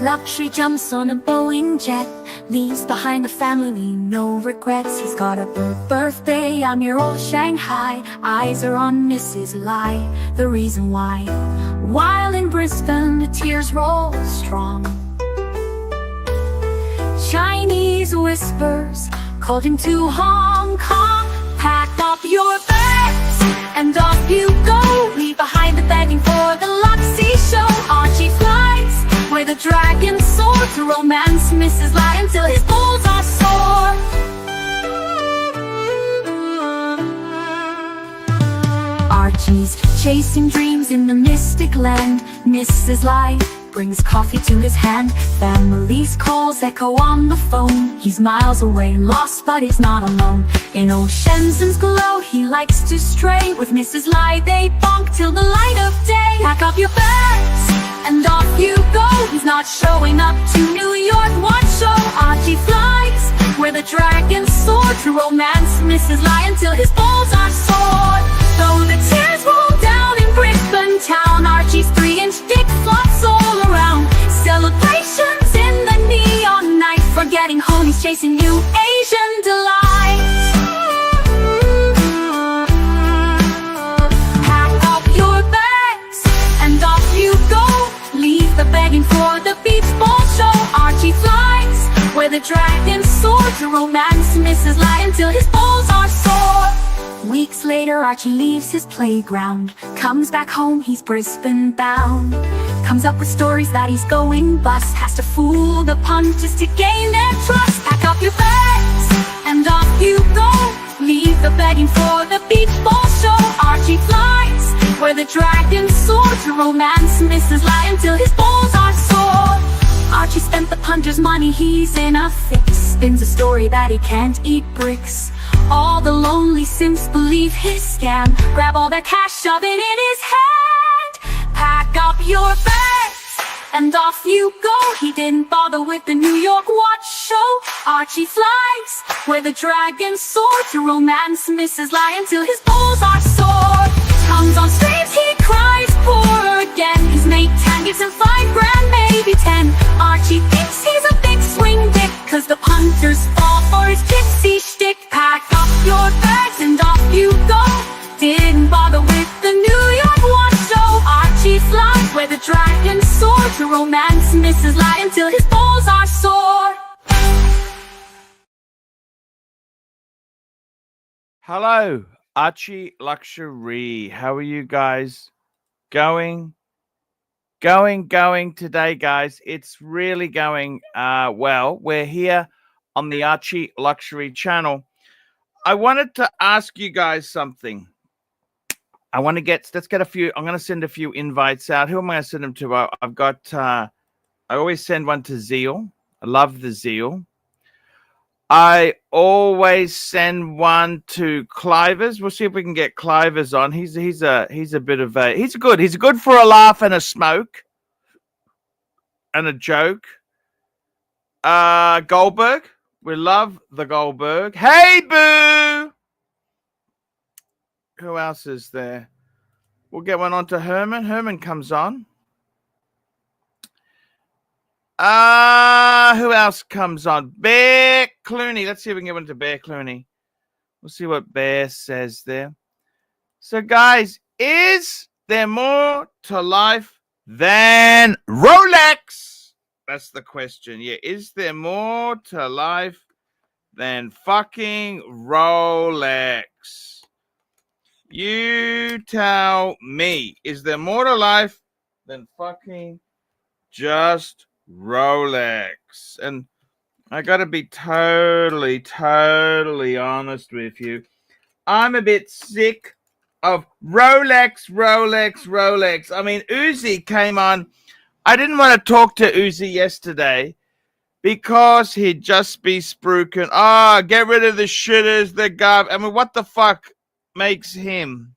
Luxury jumps on a Boeing jet, leaves behind a family, no regrets. He's got a birthday, I'm your old Shanghai. Eyes are on Mrs. Lai, the reason why. While in Brisbane, the tears roll strong. Chinese whispers called him to Hong Kong. Pack up your bags and off you go. Leave behind the begging for the Luxy show. Archie flies where the dragon soared to romance Mrs. Lai until his balls are sore. Archie's chasing dreams in the mystic land. Mrs. Lai brings coffee to his hand. Family's calls echo on the phone. He's miles away, lost but he's not alone. In old Shenzhen's glow, he likes to stray. With Mrs. Lai they bonk till the light of day. Pack up your bags and off you go. He's not showing up to New York, what show? Archie flies where the dragons soar to romance Mrs. Lai until his balls are sore. Though the tears roll down in Brisbane town, Archie's 3-inch dick flops all around. Celebrations in the neon night, forgetting home he's chasing new Asian delights. Pack up your bags and off you go. Leave the begging for the beach ball show. Archie flies where the dragons soar to romance Mrs. Lai until his balls are sore. Weeks later, Archie leaves his playground. Comes back home, he's Brisbane bound. Comes up with stories that he's going bust. Has to fool the punters to gain their trust. Pack up your bags and off you go. Leave the begging for the beach ball show. Archie flies where the dragons soar to romance Mrs. Lai until his balls are sore. Archie spent the punter's money, he's in a fix. Spins a story that he can't eat bricks. All the lonely simps believe his scam. Grab all that cash, shove it in his hand. Pack up your bags and off you go. He didn't bother with the New York watch show. Archie flies where the dragons soar to romance Mrs. Lai until his balls are sore. Comes on streams, he cries poor again. His mate Tan gives him $5 grand, maybe 10. Archie thinks he's a big swing dick, cause the punters fall for his gypsy shtick. Pack up your bags and off you go. Didn't bother with the New York watch show. Archie flies where the dragons soar to romance Mrs. Lai until his balls are sore. Hello, Archie Luxury. How are you guys going today, guys? It's really going well. We're here on the Archie Luxury channel. I wanted to ask you guys something. Let's get a few. I'm going to send a few invites out. Who am I going to send them to? I've got, I always send one to Zeal. I love the Zeal. I always send one to Clivers. We'll see if we can get Clivers on. He's a bit of a, he's good for a laugh and a smoke and a joke. Goldberg. We love the Goldberg. Hey, boo! Who else is there? We'll get one on to Herman. Herman comes on. Who else comes on? Bear Clooney. Let's see if we can get one to Bear Clooney. We'll see what Bear says there. So, guys, is there more to life than Rolex? That's the question. Yeah, is there more to life than fucking Rolex? You tell me. Is there more to life than fucking just Rolex? And I gotta be totally honest with you. I'm a bit sick of Rolex. I mean, Uzi came on. I didn't want to talk to Uzi yesterday because he'd just be spruiking. Get rid of the shitters, the gov. I mean, what the fuck makes him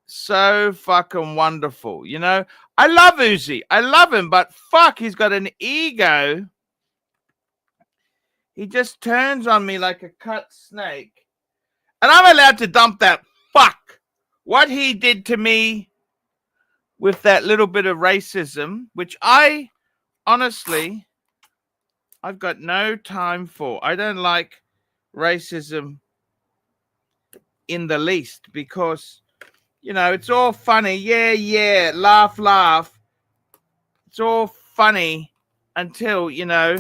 so fucking wonderful? You know, I love Uzi. I love him, but fuck, he's got an ego. He just turns on me like a cut snake. And I'm allowed to dump that fuck. What he did to me with that little bit of racism, which I honestly, I've got no time for. I don't like racism in the least because, you know, it's all funny. Yeah, yeah, laugh, laugh. It's all funny until, you know,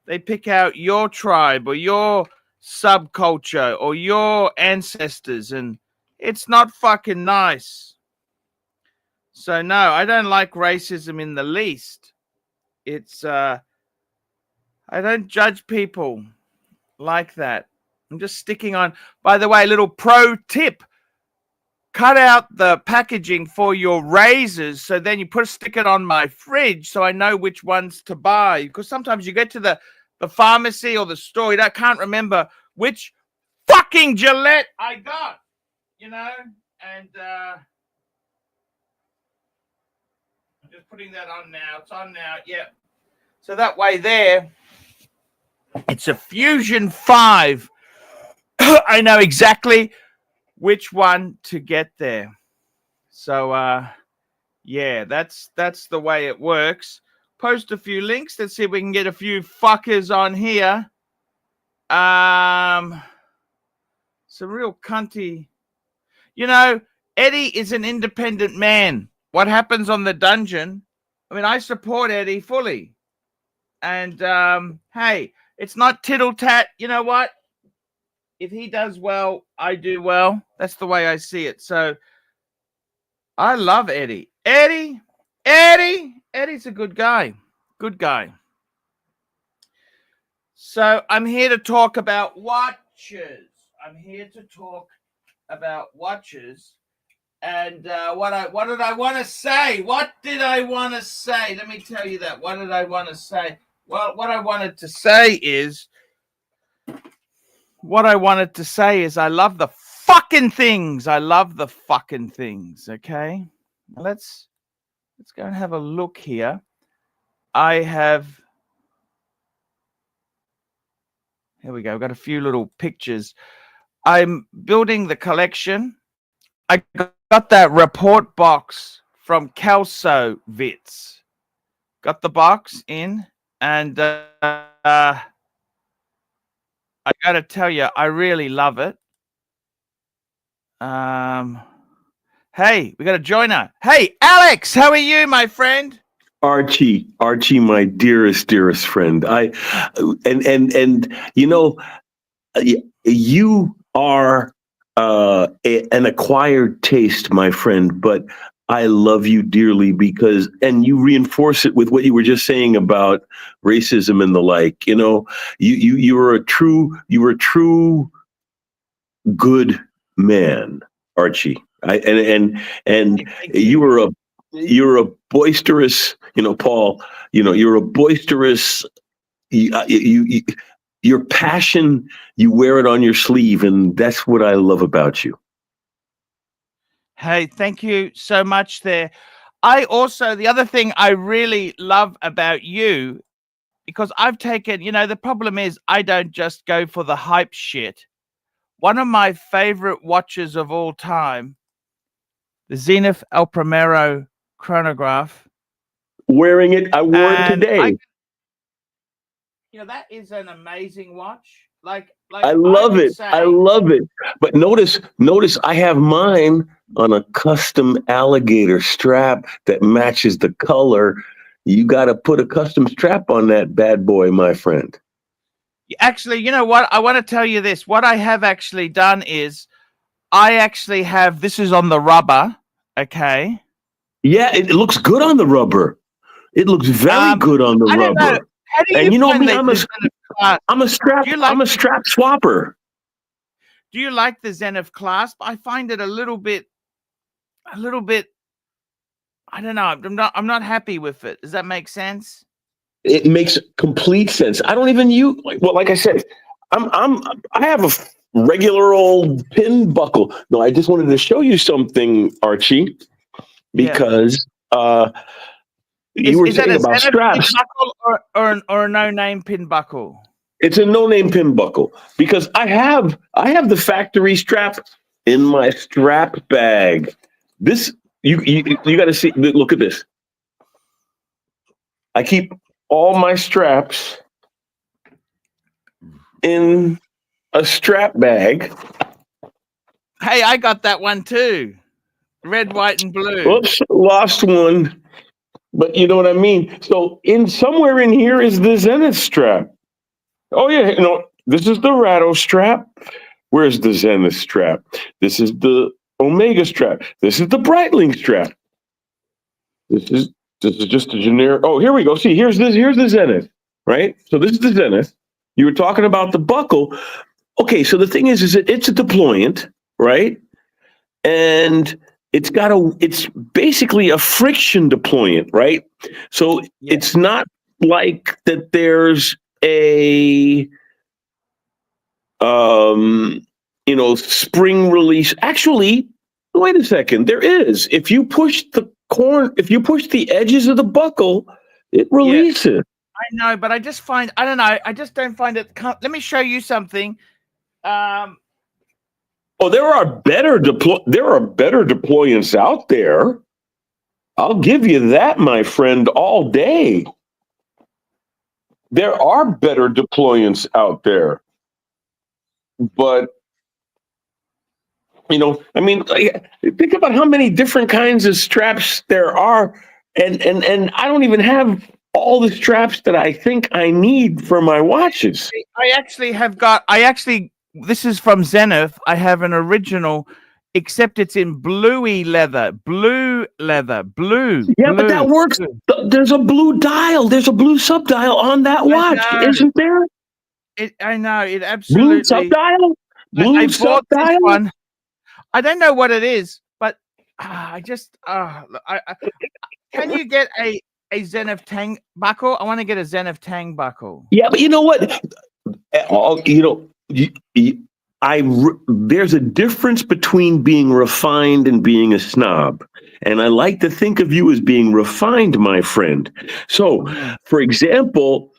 they pick out your tribe or your subculture or your ancestors, and it's not fucking nice. So no, I don't like racism in the least. It's I don't judge people like that. I'm just sticking on. By the way, little pro tip: cut out the packaging for your razors, so then you stick it on my fridge, so I know which ones to buy. Because sometimes you get to the pharmacy or the store, you can't remember which fucking Gillette I got, you know. And I'm just putting that on now. It's on now. Yeah. So that way there, it's a Fusion 5. I know exactly which one to get there. So yeah, that's the way it works. Post a few links. Let's see if we can get a few fuckers on here. Some real cunty. You know, Eddie is an independent man. What happens on the dungeon? I mean, I support Eddie fully. And hey, it's not tittle tat. You know what? If he does well, I do well. That's the way I see it. So I love Eddie. Eddie's a good guy. Good guy. So I'm here to talk about watches. I'm here to talk about watches. And what did I want to say? What did I want to say? Let me tell you that. What did I want to say? Well, what I wanted to say is I love the fucking things. I love the fucking things. Okay. Now let's go and have a look here. Here we go. I've got a few little pictures. I'm building the collection. I got that report box from Kelso Vits. Got the box in, and I got to tell you, I really love it. Hey, we got a joiner. Hey, Alex, how are you, my friend? Archie, my dearest friend. And you know, you are an acquired taste, my friend, but I love you dearly because, and you reinforce it with what you were just saying about racism and the like. You know, you were a true good man, Archie. And you're a boisterous, you know, Paul. You know, you're a boisterous. Your passion, you wear it on your sleeve, and that's what I love about you. Hey, thank you so much there. The other thing I really love about you, because I've taken, you know, the problem is I don't just go for the hype shit. One of my favorite watches of all time, the Zenith El Primero chronograph. Wearing it, I wore it today. You know, that is an amazing watch. Like I love it. I love it. But notice I have mine on a custom alligator strap that matches the color. You got to put a custom strap on that bad boy, my friend. Actually, you know what? I want to tell you this. What I have actually done is I actually have, this is on the rubber. Okay. Yeah, it looks good on the rubber. It looks very good on the rubber. And you know me, I'm a strap swapper. Do you like the Zenith clasp? I find it a little bit, I don't know. I'm not happy with it. Does that make sense? It makes complete sense. I don't even use, like I said, I have a regular old pin buckle. No, I just wanted to show you something, Archie, because you were saying about straps. Or a no-name pin buckle? It's a no-name pin buckle because I have the factory strap in my strap bag. This you got to see. Look at this. I keep all my straps in a strap bag. Hey, I got that one too. Red, white, and blue. Oops, lost one. But you know what I mean? So in somewhere in here is the Zenith strap. Oh yeah, this is the Ratto strap. Where's the Zenith strap? This is the Omega strap. This is the Breitling strap. This is just a generic. Oh, here we go. See, here's the Zenith, right? So this is the Zenith. You were talking about the buckle. Okay, so the thing is that it's a deployant, right? And it's basically a friction deployant, right? So it's not like that there's a spring release. Actually, wait a second, there is. If you push the edges of the buckle, it releases. I know, but I just don't find it. Let me show you something. There are better deployants out there. I'll give you that, my friend, all day. There are better deployants out there. But think about how many different kinds of straps there are, and I don't even have all the straps that I think I need for my watches. This is from Zenith. I have an original, except it's in blue leather. Blue. Yeah, but that works. There's a blue dial. There's a blue subdial on that watch, isn't there? I know it absolutely. Blue subdial. I bought this one. I don't know what it is, but can you get a Zenith Tang buckle? I want to get a Zenith Tang buckle. Yeah, but you know what? There's a difference between being refined and being a snob. And I like to think of you as being refined, my friend. So, for example,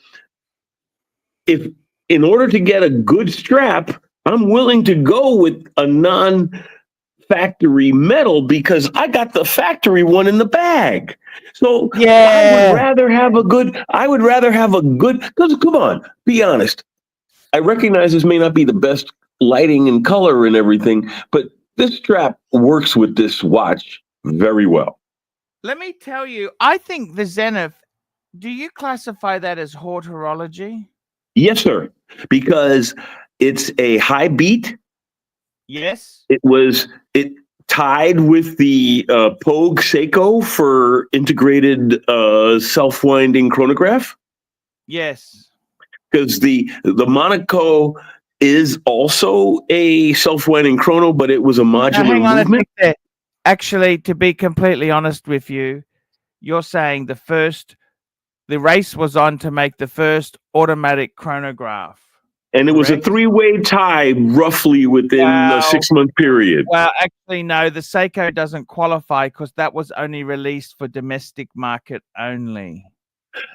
if in order to get a good strap, I'm willing to go with a non-factory metal because I got the factory one in the bag. So I would rather have a good, because come on, be honest. I recognize this may not be the best lighting and color and everything, but this strap works with this watch very well. Let me tell you, I think the Zenith, do you classify that as horology? Yes, sir, because it's a high beat. Yes. It tied with the Pogue Seiko for integrated self-winding chronograph. Yes. Because the Monaco is also a self-winding chrono, but it was a modular movement. Actually, to be completely honest with you, you're saying the race was on to make the first automatic chronograph. And it was a three-way tie roughly within a 6-month period. Well, actually, no, the Seiko doesn't qualify because that was only released for domestic market only.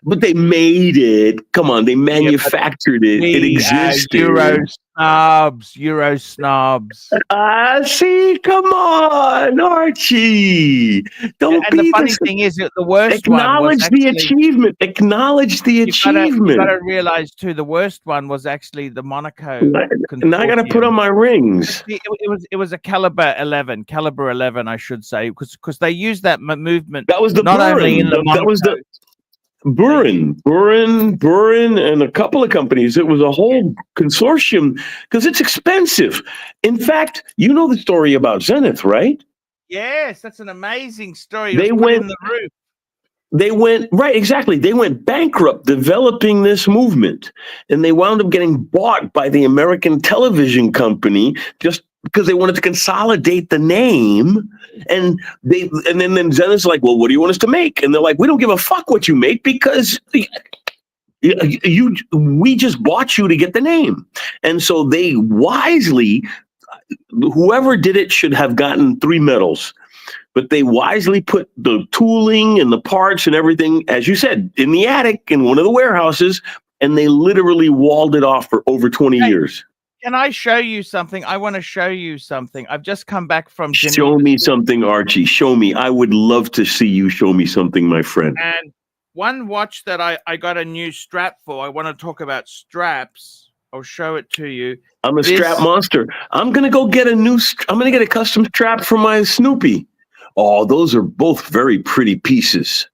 But they made it. Come on, they manufactured it. It existed. Euro snobs. See, come on, Archie. The funny thing is that the worst one acknowledge the achievement. Acknowledge the achievement. You got to realize too, the worst one was actually the Monaco. Now I got to put on my rings. It was a caliber 11, I should say, because they used that movement. That was the not only in the Monaco. That was the Burin, and a couple of companies. It was a whole consortium because it's expensive. In fact, you know the story about Zenith, right? Yes, that's an amazing story. They went in the roof. They went right, exactly. They went bankrupt developing this movement, and they wound up getting bought by the American television company just because they wanted to consolidate the name. And then Zenith's like, well, what do you want us to make? And they're like, we don't give a fuck what you make because we just bought you to get the name. And so they wisely, whoever did it should have gotten 3 medals, but they wisely put the tooling and the parts and everything, as you said, in the attic in one of the warehouses, and they literally walled it off for over 20 years. Can I show you something? I want to show you something. I've just come back from Geneva. Show me something, Archie. Show me. I would love to see you show me something, my friend. And one watch that I got a new strap for. I want to talk about straps. I'll show it to you. I'm a strap monster. I'm gonna go get I'm gonna get a custom strap for my Snoopy. Oh, those are both very pretty pieces.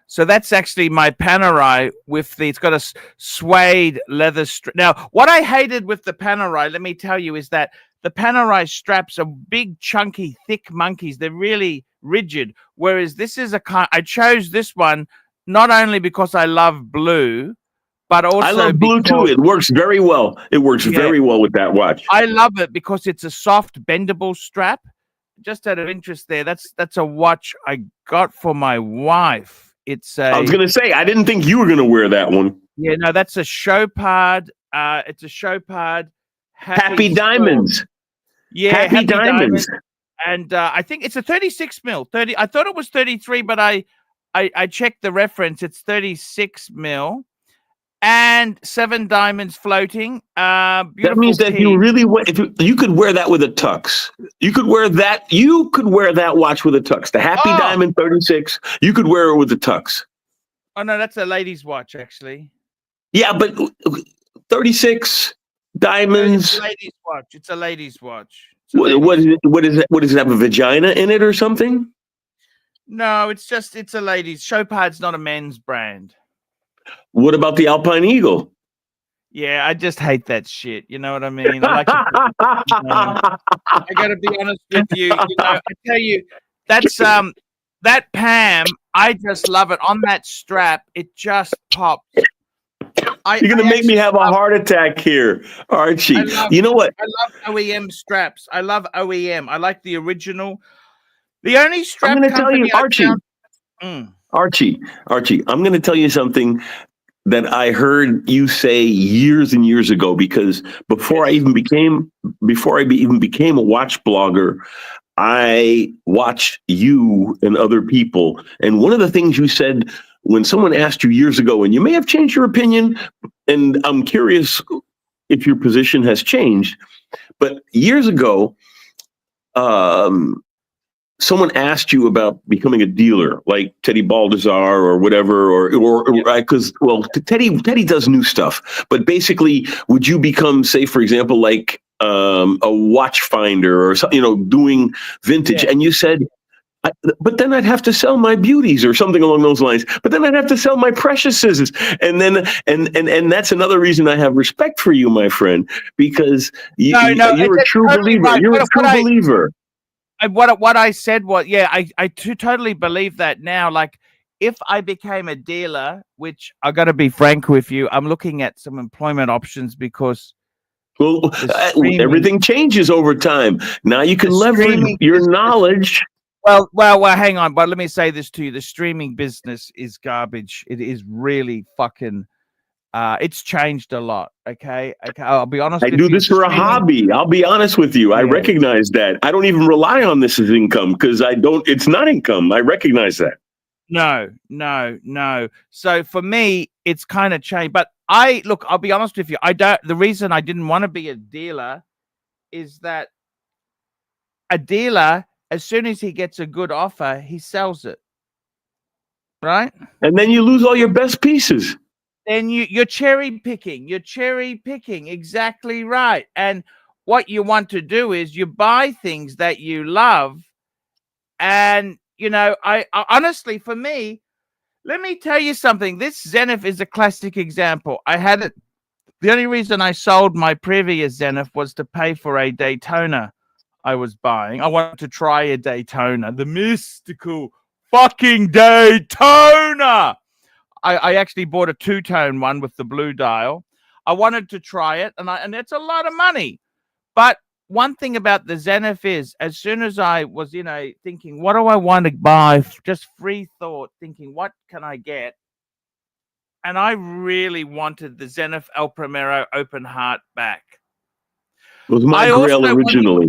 So that's actually my Panerai it's got a suede leather strap. Now, what I hated with the Panerai, let me tell you, is that the Panerai straps are big, chunky, thick monkeys. They're really rigid. Whereas this is I chose this one not only because I love blue, but also I love blue too. It works very well. It works very well with that watch. I love it because it's a soft, bendable strap. Just out of interest there, that's a watch I got for my wife. I was gonna say, I didn't think you were gonna wear that one. Yeah, no, that's a Chopard. It's a Chopard. Happy Diamonds. Yeah, Happy Diamonds. And I think it's a 36 mil. 30. I thought it was 33, but I checked the reference. It's 36 mil. And 7 diamonds floating. That means that you really if you could wear that with a tux. You could wear that. You could wear that watch with a tux. The Happy Diamond 36. You could wear it with a tux. Oh no, that's a lady's watch actually. Yeah, but 36 diamonds. It's a lady's watch. It's a lady's watch. What is it? What is it? What does it have? A vagina in it or something? No, it's a lady's. Chopard's not a men's brand. What about the Alpine Eagle? Yeah, I just hate that shit. You know what I mean? I like I got to be honest with you. I tell you, that's that Pam. I just love it on that strap. It just pops. You're gonna make me have a heart attack here, Archie. You know what? I love OEM straps. I love OEM. I like the original. The only strap I'm gonna tell you, Archie. Archie, I'm going to tell you something that I heard you say years and years ago, because before I even became a watch blogger, I watched you and other people. And one of the things you said when someone asked you years ago, and you may have changed your opinion, and I'm curious if your position has changed, but years ago, someone asked you about becoming a dealer, like Teddy Baldassar or whatever, or because Teddy does new stuff, but basically, would you become, say, for example, like a watch finder or something, doing vintage? And you said, but then I'd have to sell my beauties or something along those lines. But then I'd have to sell my preciouses, and then and that's another reason I have respect for you, my friend, because you're a true believer. Right. You're a true believer. What I said was, I totally believe that now. Like, if I became a dealer, which I got to be frank with you, I'm looking at some employment options because everything changes over time. Now you can leverage your knowledge. Well, hang on, but let me say this to you: the streaming business is garbage. It is really fucking. It's changed a lot. Okay. I'll be honest. I do this for a hobby. I'll be honest with you. I recognize that. I don't even rely on this as income because it's not income. I recognize that. No. So for me, it's kind of changed. But I'll be honest with you. The reason I didn't want to be a dealer is that a dealer, as soon as he gets a good offer, he sells it. Right. And then you lose all your best pieces. Then you're cherry picking. Exactly right. And what you want to do is you buy things that you love. And, I honestly, for me, let me tell you something. This Zenith is a classic example. I had it. The only reason I sold my previous Zenith was to pay for a Daytona I was buying. I wanted to try a Daytona, the mystical fucking Daytona. I actually bought a 2-tone one with the blue dial. I wanted to try it, and it's a lot of money. But one thing about the Zenith is, as soon as I was, thinking, what do I want to buy? Just free thought, thinking, what can I get? And I really wanted the Zenith El Primero Open Heart back. It was my Grail originally.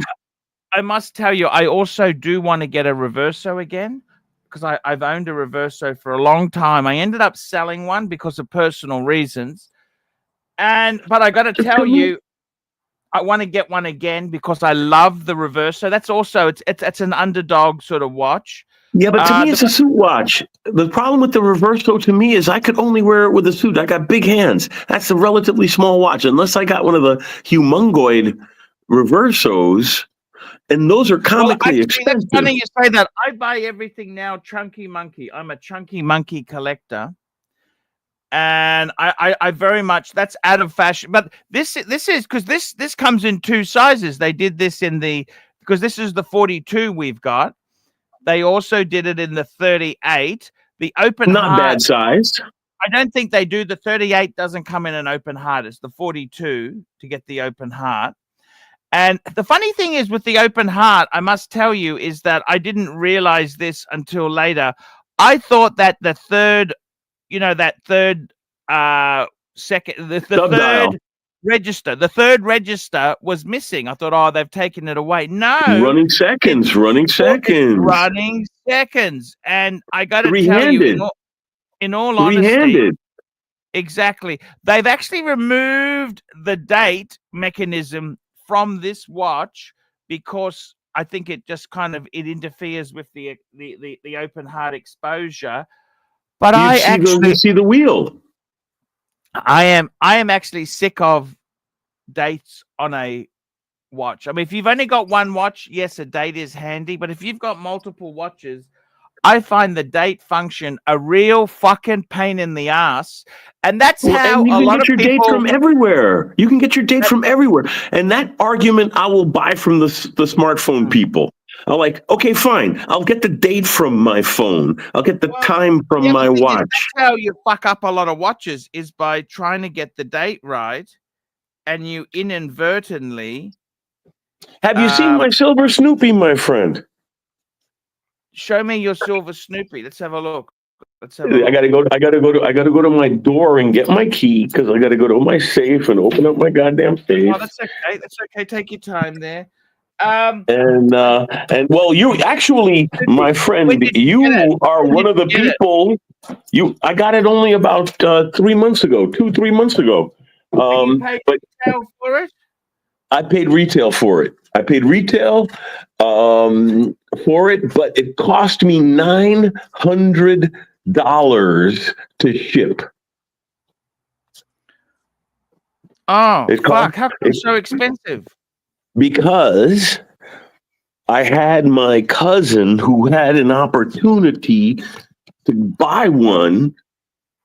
I must tell you, I also do want to get a Reverso again, because I've owned a Reverso for a long time. I ended up selling one because of personal reasons. But I got to tell you, I want to get one again because I love the Reverso. That's also, it's an underdog sort of watch. Yeah, but to me, it's a suit watch. The problem with the Reverso to me is I could only wear it with a suit. I got big hands. That's a relatively small watch, unless I got one of the humongoid Reversos, and those are comically actually, that's expensive. funny you say that. I buy everything now chunky monkey. I'm a chunky monkey collector. And I very much, that's out of fashion. But this is because this comes in two sizes. They did this because this is the 42 we've got. They also did it in the 38. The open Not heart, bad size. I don't think they do. The 38 doesn't come in an open heart. It's the 42 to get the open heart. And the funny thing is with the open heart, I must tell you, is that I didn't realize this until later. I thought that the third, that third second, the third register, was missing. I thought, oh, they've taken it away. No, running seconds. And I got to tell you, in all honesty, exactly, they've actually removed the date mechanism from this watch because I think it just kind of interferes with the open heart exposure. But you see the wheel. I am actually sick of dates on a watch. I mean, if you've only got one watch, yes, a date is handy. But if you've got multiple watches, I find the date function a real fucking pain in the ass. And that's how a lot of people... You can get your date from everywhere. You can get your date from everywhere. And that argument I will buy from the smartphone people. I'm like, okay, fine. I'll get the date from my phone. I'll get the time from my watch. That's how you fuck up a lot of watches, is by trying to get the date right, and you inadvertently... Have you seen my silver Snoopy, my friend? Show me your silver Snoopy. Let's have a look. I gotta go to my door and get my key because I gotta go to my safe and open up my goddamn safe. Oh, that's okay. That's okay. Take your time there. And well, you actually, my friend, you are one of the people. I got it only about 3 months ago, 2-3 months ago. You paid retail for it? I paid retail for it. For it, but it cost me $900 to ship. Oh, fuck! How come it's so expensive? Because I had my cousin who had an opportunity to buy one,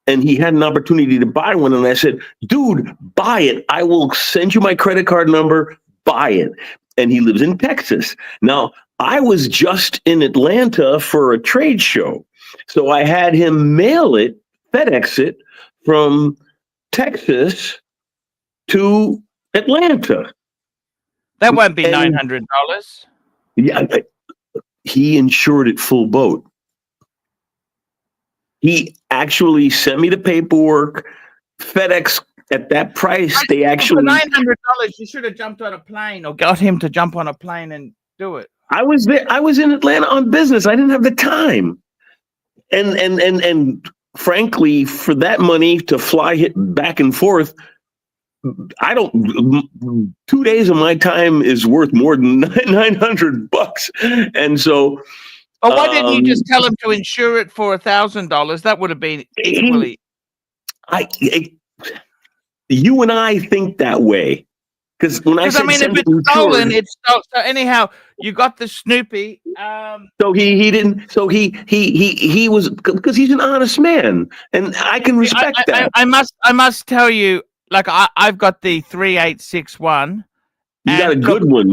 and he had an opportunity to buy one, and I said, dude, buy it. I will send you my credit card number, buy it. And he lives in Texas. Now, I was just in Atlanta for a trade show, so I had him mail it, FedEx it, from Texas to Atlanta. That won't be $900. Yeah, he insured it full boat. He actually sent me the paperwork. FedEx at that price, they actually... For $900, you should have jumped on a plane or got him to jump on a plane and do it. I was there. I was in Atlanta on business. I didn't have the time. And frankly, for that money to fly back and forth, 2 days of my time is worth more than $900. And so... But why didn't you just tell him to insure it for $1,000? That would have been equally... You and I think that way. Because when I said, if it's stolen, it's stolen. So anyhow, you got the Snoopy. So he didn't. So he was, because he's an honest man, and I can respect that. I must tell you, like I've got the 3861. You got a good one.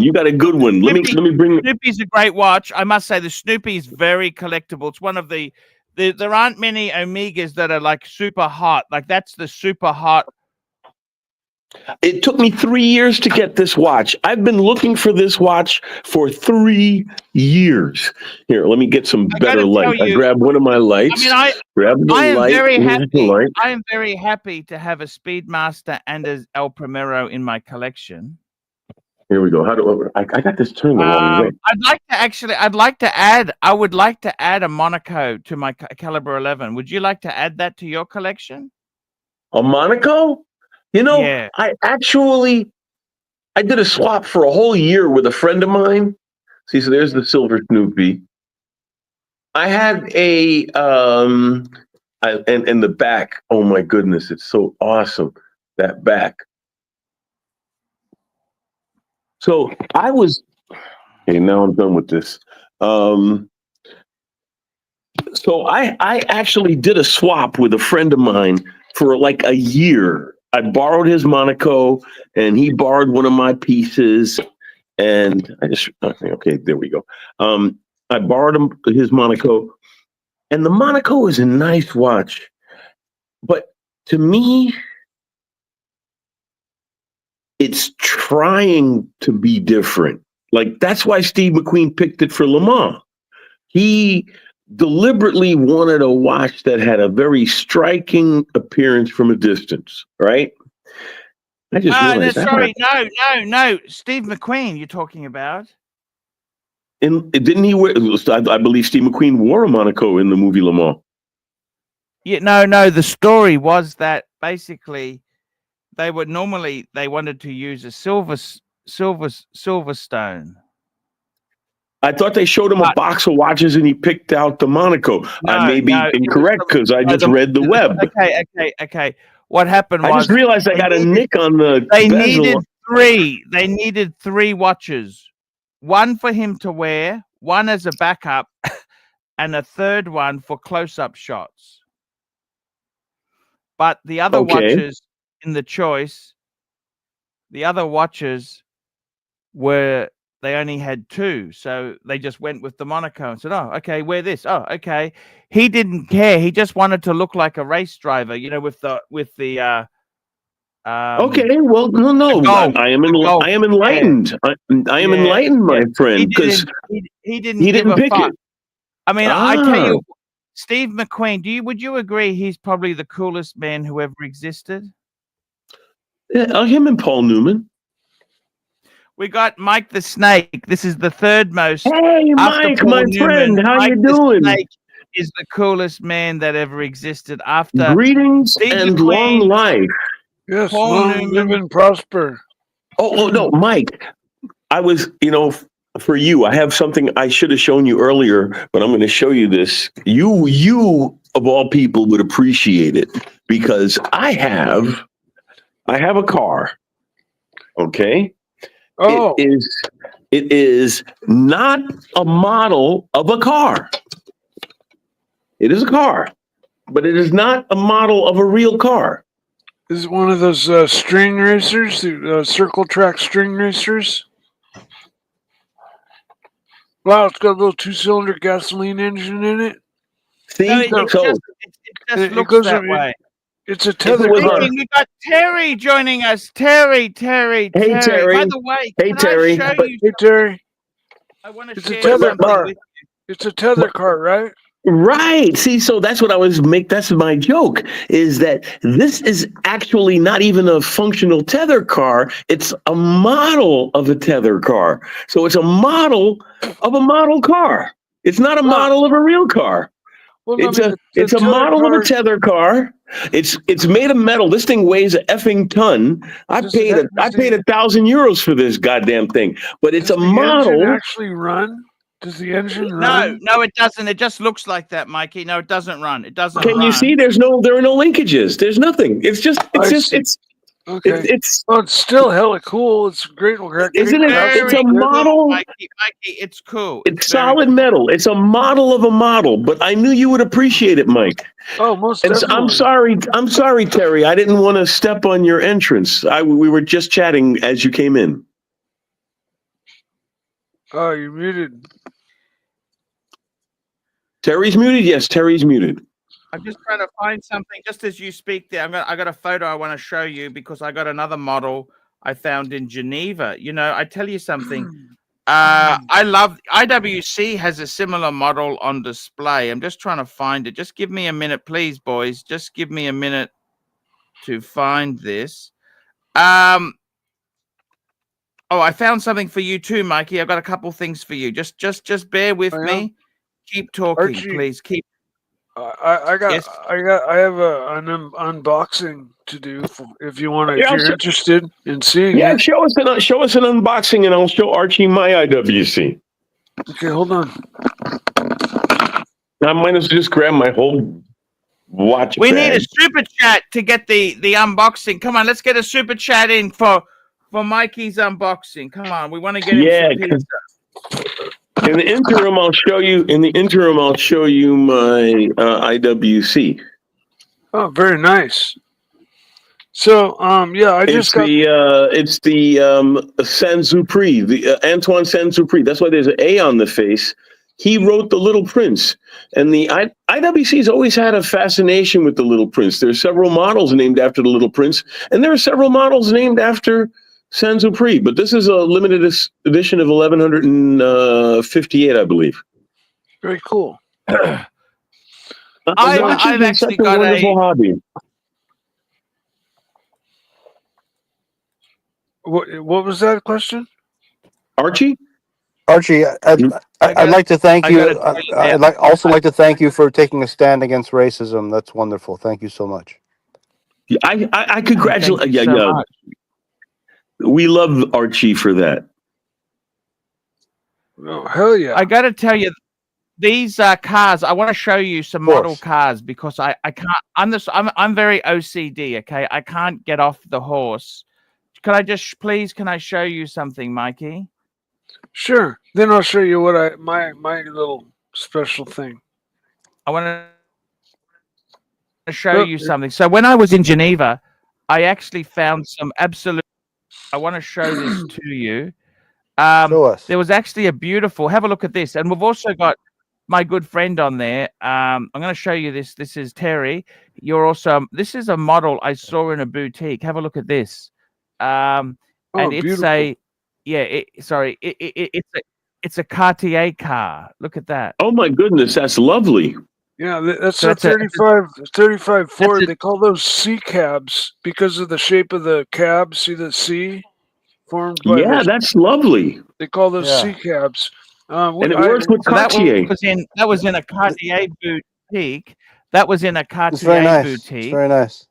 Let me bring. Snoopy's a great watch. I must say the Snoopy is very collectible. It's one of the there aren't many Omegas that are like super hot. Like that's the super hot. It took me 3 years to get this watch. I've been looking for this watch for 3 years. Here, let me get some better light. I grabbed one of my lights. I am very happy to have a Speedmaster and a El Primero in my collection. Here we go. How do I got this turned the wrong way? I would like to add a Monaco to my Caliber 11. Would you like to add that to your collection? A Monaco? You know, yeah. I did a swap for a whole year with a friend of mine. See, so there's the silver Snoopy. I had a and the back. Oh my goodness, it's so awesome, that back. So I was okay, now I'm done with this. So I actually did a swap with a friend of mine for like a year. I borrowed his Monaco and he borrowed one of my pieces. And okay, there we go. I borrowed his Monaco, and the Monaco is a nice watch. But to me, it's trying to be different. Like, that's why Steve McQueen picked it for Le Mans. He deliberately wanted a watch that had a very striking appearance from a distance, right? I just realized that. Sorry, no. Steve McQueen, you're talking about. And didn't he wear? I believe Steve McQueen wore a Monaco in the movie Le Mans. Yeah, no. The story was that basically they wanted to use a silver stone. I thought they showed him a box of watches and he picked out the Monaco. I may be incorrect because I just read the web. Okay. What happened was I just realized I got a nick on the bezel. They needed three watches. One for him to wear, one as a backup, and a third one for close-up shots. But the other watches in the choice, they only had two, so they just went with the Monaco and said, "Oh, okay, wear this." Oh, okay. He didn't care. He just wanted to look like a race driver, with the. Okay, well, no. I am enlightened. Yeah. I am enlightened, my friend, because he didn't pick it. I mean, I tell you, Steve McQueen. Would you agree he's probably the coolest man who ever existed? Yeah, him and Paul Newman. We got Mike the Snake. This is the third most. Hey, Mike, my friend, how you doing? Mike is the coolest man that ever existed. After greetings and long life. Yes, long live and prosper. Oh no, Mike. I was, for you, I have something I should have shown you earlier, but I'm going to show you this. You of all people would appreciate it because I have a car. Okay. Oh. It is not a model of a car. It is a car, but it is not a model of a real car. Is it one of those string racers, circle track string racers? Wow, it's got a little 2-cylinder gasoline engine in it. See, it just looks that way. It's a tether car. We got Terry joining us. Terry. Hey, Terry. By the way, hey, Terry. Hey, Terry. I want to It's a tether car. It's a tether car, right? Right. See, so that's what that's my joke, is that this is actually not even a functional tether car. It's a model of a tether car. So it's a model of a model car. It's not a model of a real car. Well, it's a model of a tether car. It's made of metal. This thing weighs a effing ton. I paid €1,000 for this goddamn thing. But it's a model. Does it actually run? Does the engine run? No, it doesn't. It just looks like that, Mikey. No, it doesn't run. It doesn't. Can you see? There are no linkages. There's nothing. It's okay. It's still hella cool. It's great. Isn't it? It's a model. Mikey, it's cool. It's solid metal. It's a model of a model. But I knew you would appreciate it, Mike. Oh, most definitely. I'm sorry, Terry. I didn't want to step on your entrance. We were just chatting as you came in. Oh, you're muted. Terry's muted? Yes, Terry's muted. I'm just trying to find something just as you speak there. I got a photo I want to show you because I got another model I found in Geneva. I tell you something. I love IWC has a similar model on display. I'm just trying to find it. Just give me a minute, please, boys. Just give me a minute to find this. Oh, I found something for you too, Mikey. I've got a couple things for you. Just bear with me. Keep talking, Archie, please. Keep. I have an unboxing to do if you want to. If you're interested in seeing it. Yeah, show us an unboxing, and I'll show Archie my IWC. Okay, hold on. I might as well just grab my whole watch We bag. need a super chat to get the unboxing. Come on, let's get a super chat in for Mikey's unboxing. Come on, we want to get him some pizza. In the interim, I'll show you. In the interim, I'll show you my IWC. Oh, very nice. So, yeah, I just got. It's the Saint-Exupéry, the Antoine Saint-Exupéry. That's why there's an A on the face. He wrote The Little Prince, and the IWC's always had a fascination with The Little Prince. There's several models named after The Little Prince, and there are several models named after Saint-Exupéry. But this is a limited edition of 1158, I believe. Very cool. I've actually got a wonderful hobby. What was that question? Archie? Archie, I'd like to thank you. I'd also like to thank you for taking a stand against racism. That's wonderful. Thank you so much. I congratulate. Thank you so much. We love Archie for that. Oh, hell yeah! I got to tell you, these cars. I want to show you some model cars because I can't. I'm very OCD. Okay, I can't get off the horse. Can I just please? Can I show you something, Mikey? Sure. Then I'll show you what my little special thing. I want to show you something. So when I was in Geneva, I actually found some absolute. I want to show this to you. Show us. There was actually a beautiful. Have a look at this, and we've also got my good friend on there. I'm going to show you this. This is Terry. You're also. This is a model I saw in a boutique. Have a look at this. And it's beautiful. It's a Cartier car. Look at that. Oh my goodness, that's lovely. Yeah, that's a 35 Ford. They call those C cabs because of the shape of the cab. See the C formed by that's lovely. They call those C cabs. And it works with Cartier. That was in a Cartier boutique. That was in a Cartier It's very nice. boutique. It's very nice.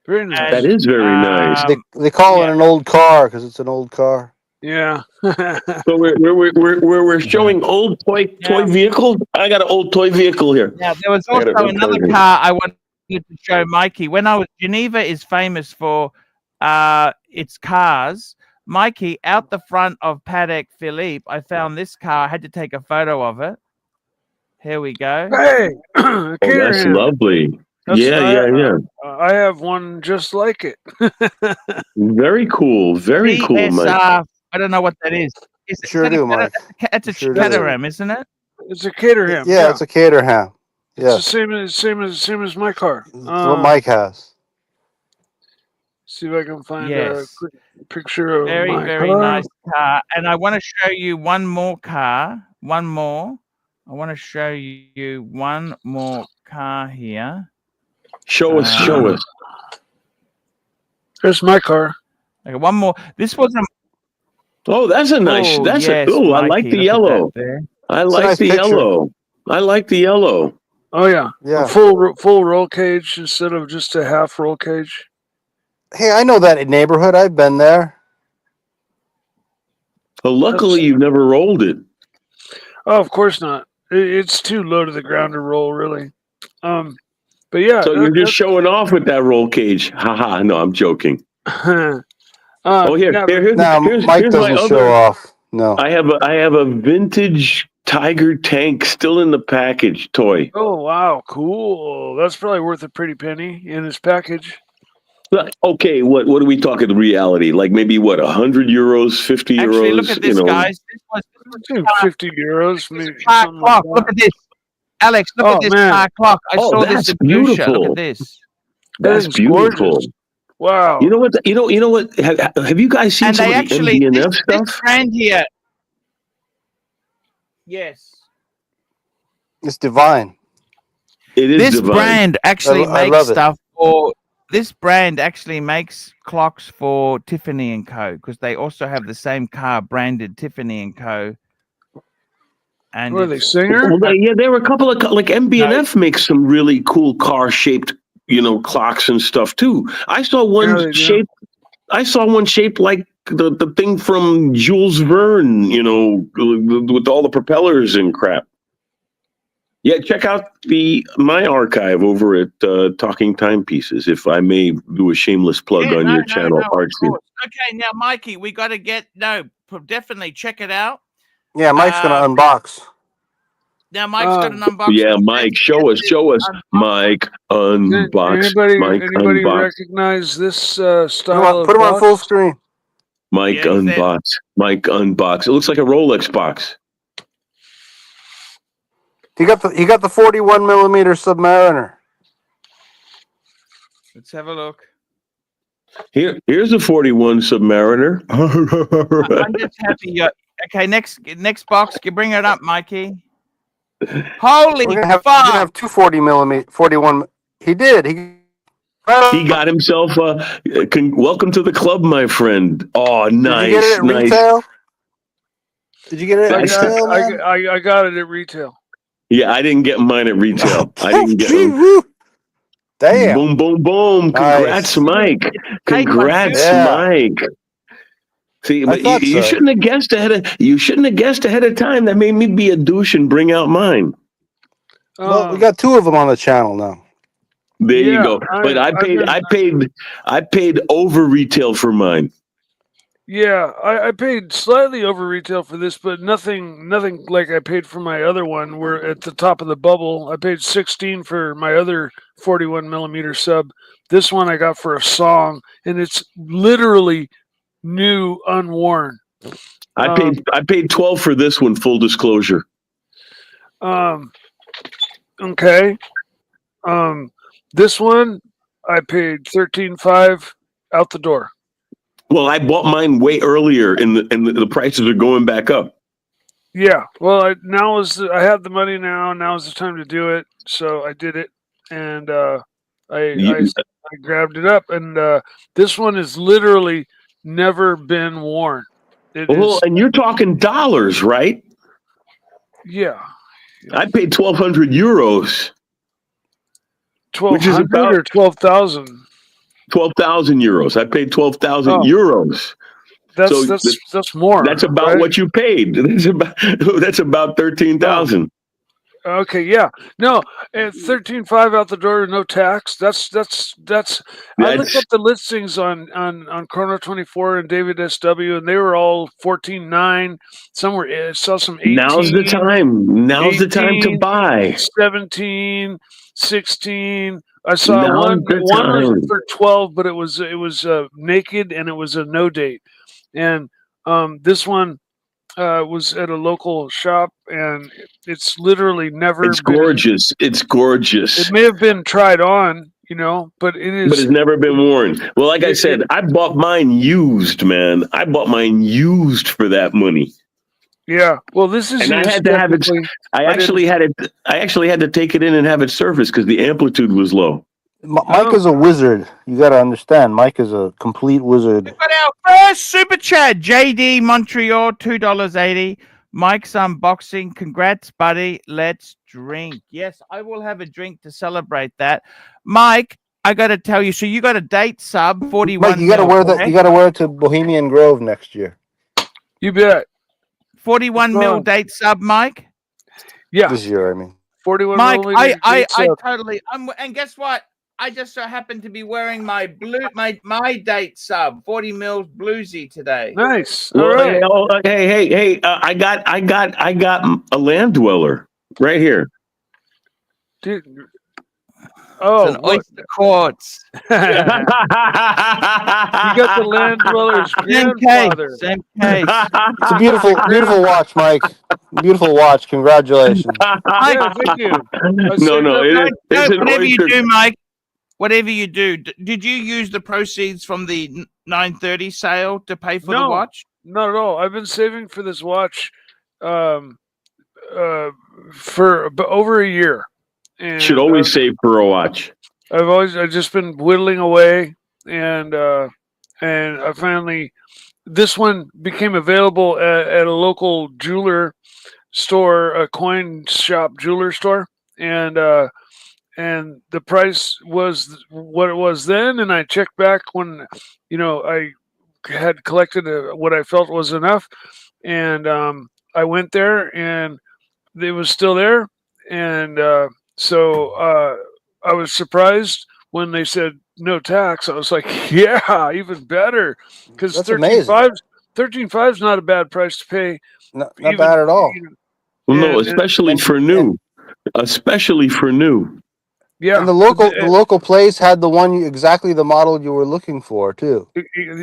Very nice. That is very nice. They call it an old car because it's an old car. Yeah. So we're showing old toy vehicles. I got an old toy vehicle here. Yeah, there was also another car I wanted to show Mikey. When I was Geneva is famous for its cars. Mikey, out the front of Patek Philippe, I found this car. I had to take a photo of it. Here we go. Hey, that's lovely. Yeah. I have one just like it. Very cool. Very cool, Mike. I don't know what that is. Sure do, Mike. It's a Caterham, isn't it? It's a Caterham. Yeah, it's a Caterham. Yeah, it's the same as my car. What Mike has. See if I can find a quick picture of very car. Nice car. And I want to show you one more car. One more. I want to show you one more car here. Show us. Here's my car. Okay, one more. This was a. Oh, that's a nice. I like the yellow. I like the yellow. I like the yellow. Oh yeah. A full roll cage instead of just a half roll cage. Hey, I know that neighborhood. I've been there. Well, luckily you've never rolled it. Oh, of course not. It's too low to the ground to roll, really. But yeah. So you're just showing off with that roll cage. Haha. No, I'm joking. Mike doesn't show off. No. I have a vintage Tiger tank still in the package toy. Oh wow, cool. That's probably worth a pretty penny in his package. Okay, what are we talking reality? Like maybe what, 100 euros, 50 euros? Actually, look at this, guys. This was 50 euros. Maybe car clock. Look at this. Alex, look at this car clock. I saw this in Busha. Look at this. That's beautiful. Gorgeous. Wow. You know what? Have you guys seen some of the MDNF stuff? This brand here. Yes. It's divine. It is this divine. Brand actually makes stuff for. This brand actually makes clocks for Tiffany & Co. because they also have the same car branded Tiffany & Co. And were they Singer? Well, there were a couple of like MB&F makes some really cool car shaped, clocks and stuff too. I saw one shaped. I saw one shaped like the thing from Jules Verne, with all the propellers and crap. Yeah, check out my archive over at Talking Timepieces, if I may do a shameless plug on your channel, Archie. Okay, now, Mikey, we got to get definitely check it out. Yeah, Mike's gonna unbox. Now, Mike's got an unboxing. Yeah, Mike, show us, Mike, unbox. Anybody recognize this style? Put him on full screen. Mike, unbox. Mike, unbox. It looks like a Rolex box. He got the 41 millimeter Submariner. Let's have a look. Here's a 41 Submariner. I'm just happy. Okay, next box. You bring it up, Mikey. Holy We're fuck! gonna have two 41. He did. He got himself welcome to the club, my friend. Oh, nice. Did you get it at retail? Did you get it at retail? I got it at retail. Yeah, I didn't get mine at retail. I didn't get Damn. Boom, boom, boom. Congrats, Nice. Mike. Congrats, Mike. See, but you shouldn't have guessed ahead of time. That made me be a douche and bring out mine. Well, we got two of them on the channel now. There you go. But I paid over retail for mine. Yeah, I paid slightly over retail for this, but nothing like I paid for my other one. We're at the top of the bubble. I paid $16 for my other 41 millimeter sub. This one I got for a song, and it's literally new, unworn. I paid $12 for this one. Full disclosure. Okay. This one I paid $13.5 out the door. Well, I bought mine way earlier, and the prices are going back up. Yeah. Well, I have the money now. Now is the time to do it. So I did it, and I grabbed it up. And this one has literally never been worn. And you're talking dollars, right? Yeah. I paid 1,200 euros. 1,200 or 12,000. 12,000 euros. I paid 12,000 euros. That's more. That's about what you paid. That's about 13,000. Okay, yeah. No, and 13.5 out the door, no tax. That's I looked up the listings on Chrono 24 and David SW, and they were all 14.9. Some were saw some 18. Now's the time. Now's 18, the time to buy. 17, 16. I saw one was for 12, but it was naked and it was a no date. And this one was at a local shop, and it's literally never. It's gorgeous. It's gorgeous. It may have been tried on, but it is. But it's never been worn. Well, like I said, I bought mine used, man. I bought mine used for that money. Yeah. Well, this is. And I had to have it. I actually had to take it in and have it serviced because the amplitude was low. Mike is a wizard. You got to understand. Mike is a complete wizard. We've got our first super chat. JD Montreal, $2.80. Mike's unboxing. Congrats, buddy. Let's drink. Yes, I will have a drink to celebrate that. Mike, I got to tell you. So you got a date sub 41. Mike, you got to wear that. You got to wear it to Bohemian Grove next year. You bet. 41 mil date sub, Mike. Yeah, this year. I mean, 41. Mike, I totally. And guess what? I just so happen to be wearing my date sub 40 mils bluesy today. Nice. All right. Hey! I got a land dweller right here. Dude. Oh, it's an oyster quartz. You got the land dweller's grandfather. Same case. It's a beautiful watch, Mike. Beautiful watch. Congratulations. Yeah, thank you. Whatever you do, Mike. Whatever you do, did you use the proceeds from the 930 sale to pay for the watch? Not at all. I've been saving for this watch for over a year. And should always save for a watch. I've just been whittling away, and I finally, this one became available at a local jeweler store, a coin shop jeweler store, and the price was what it was then. And I checked back when, I had collected what I felt was enough, and I went there, and it was still there. I was surprised when they said no tax. I was like, yeah, even better, because That's amazing. 13.5 is not a bad price to pay. Not Even, bad at all. you know, Well, no, and- especially for new. Especially for new. yeah. And the local place had the one exactly the model you were looking for too.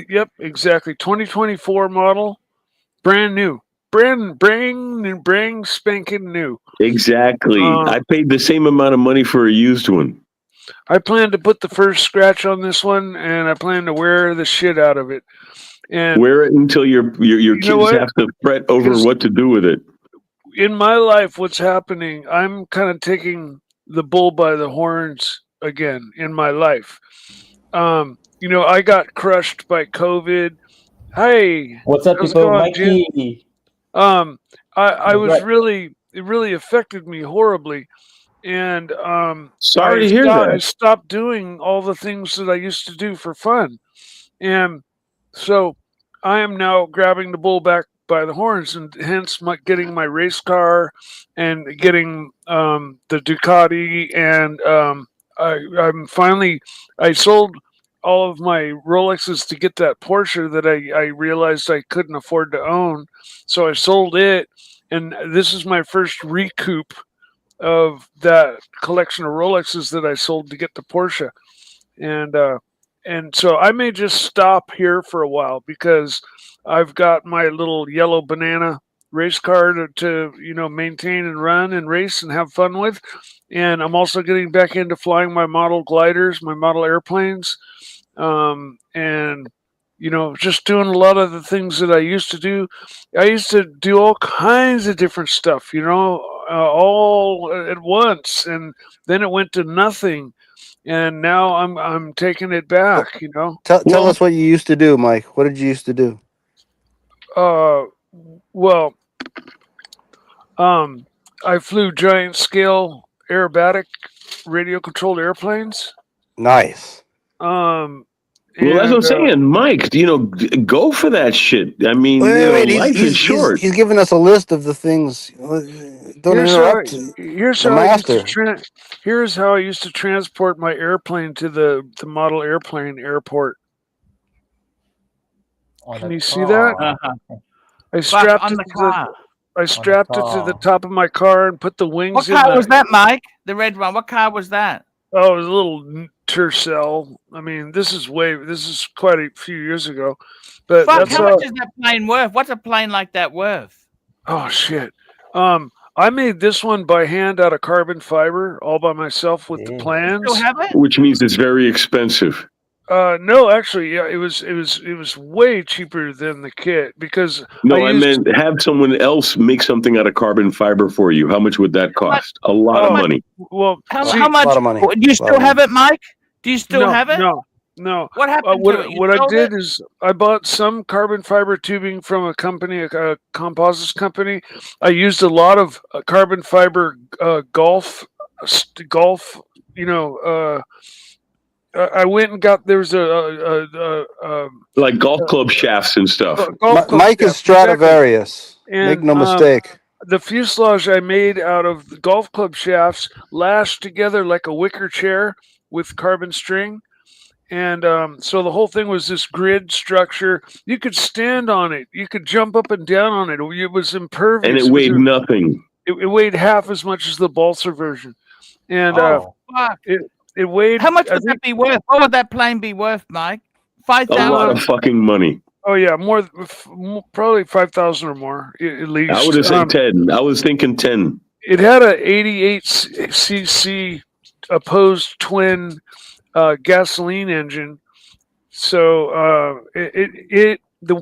Yep, exactly. 2024 model, brand new, brand spanking new. Exactly. I paid the same amount of money for a used one. I plan to put the first scratch on this one, and I plan to wear the shit out of it. And Wear it until your know kids what? have to fret over Because- what to do with it. in my life, what's happening, I'm kind of taking the bull by the horns again in my life. I got crushed by COVID. Hey, What's up, how's it people? going, Jim? Mikey. I was Right. it really affected me horribly. And Sorry to hear I that. stopped doing all the things that I used to do for fun. And so I am now grabbing the bull back by the horns, and hence getting my race car and getting the Ducati. And I'm finally, I sold all of my Rolexes to get that Porsche that I realized I couldn't afford to own. So I sold it. And this is my first recoup of that collection of Rolexes that I sold to get the Porsche. And so I may just stop here for a while because I've got my little yellow banana race car to maintain and run and race and have fun with. And I'm also getting back into flying my model gliders, my model airplanes, and just doing a lot of the things that I used to do. I used to do all kinds of different stuff, all at once, and then it went to nothing, and now I'm taking it back. Tell us what you used to do, Mike. What did you used to do? Well, I flew giant scale aerobatic radio controlled airplanes. Nice. Well, that's what I'm saying, Mike. Go for that shit. I mean, life is short. He's giving us a list of the things. Don't interrupt. Here's how I used to transport my airplane to the model airplane airport. Can you see that? Uh-huh. I strapped on it the car. I strapped it to the top of my car and put the wings. What car was that, Mike? The red one. What car was that? Oh, it was a little Tercel. I mean, this is quite a few years ago. But Fuck, how much is that plane worth? What's a plane like that worth? Oh shit. I made this one by hand out of carbon fiber, all by myself with the plans. You still have it? Which means it's very expensive. No, actually, yeah, it was way cheaper than the kit because I meant have someone else make something out of carbon fiber for you. How much would that cost? A lot of money. Well, how much? A lot of money. Do you still have it, Mike? Do you still have it? No. What happened to it? What I did is I bought some carbon fiber tubing from a company, a composites company. I used a lot of carbon fiber golf. I went and got Like golf club shafts and stuff. Mike is Stradivarius. And, make no mistake. The fuselage I made out of the golf club shafts lashed together like a wicker chair with carbon string. And so the whole thing was this grid structure. You could stand on it. You could jump up and down on it. It was impervious. And it weighed nothing. It weighed half as much as the balsa version. And it weighed. How much would that be worth? What would that plane be worth, Mike? 5,000. A lot of fucking money. Oh yeah, probably 5,000 or more at least. I would have said 10. I was thinking 10. It had a 88cc opposed twin gasoline engine, so the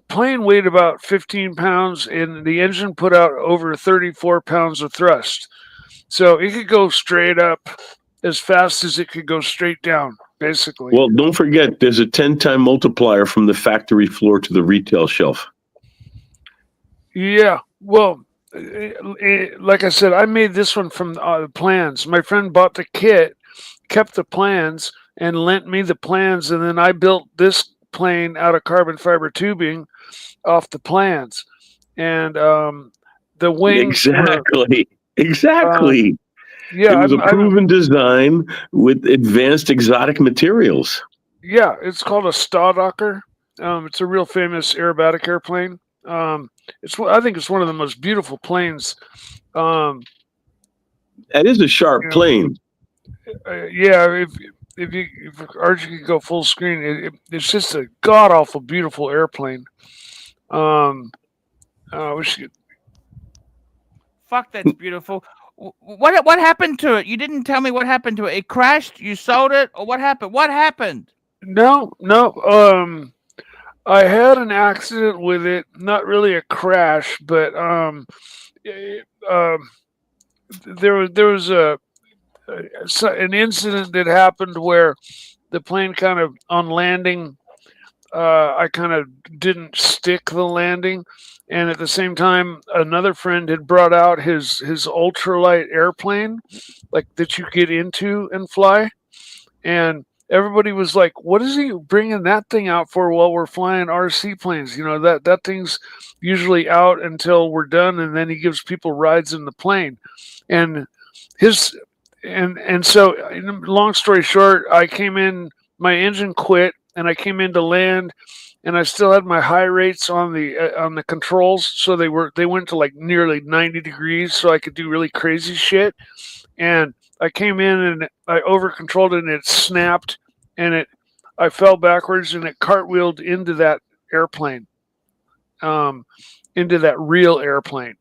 plane weighed about 15 pounds, and the engine put out over 34 pounds of thrust. So it could go straight up as fast as it could go straight down, basically. Well, don't forget, there's a 10-time multiplier from the factory floor to the retail shelf. Yeah, well, like I said, I made this one from the plans. My friend bought the kit, kept the plans, and lent me the plans, and then I built this plane out of carbon fiber tubing off the plans. And the wings Exactly. Yeah, It was a proven design with advanced exotic materials. yeah, it's called a Staudacher. It's a real famous aerobatic airplane. I think it's one of the most beautiful planes. Um, That is a sharp you know, plane. yeah, if Archie could go full screen, it's just a god awful beautiful airplane. We should. Fuck, that's beautiful. What happened to it? You didn't tell me what happened to it. It crashed. You sold it, or what happened? What happened? No. I had an accident with it. Not really a crash, but it- there was an incident that happened where the plane kind of on landing. I kind of didn't stick the landing, and at the same time, another friend had brought out his ultralight airplane, like that you get into and fly, and everybody was like, "What is he bringing that thing out for while we're flying RC planes? You know that thing's usually out until we're done, and then he gives people rides in the plane." And his so, long story short, I came in, my engine quit, and I came in to land, and I still had my high rates on the controls, so they went to like nearly 90 degrees, so I could do really crazy shit. And I came in and I over controlled it, and it snapped, and I fell backwards, and it cartwheeled into that airplane, into that real airplane.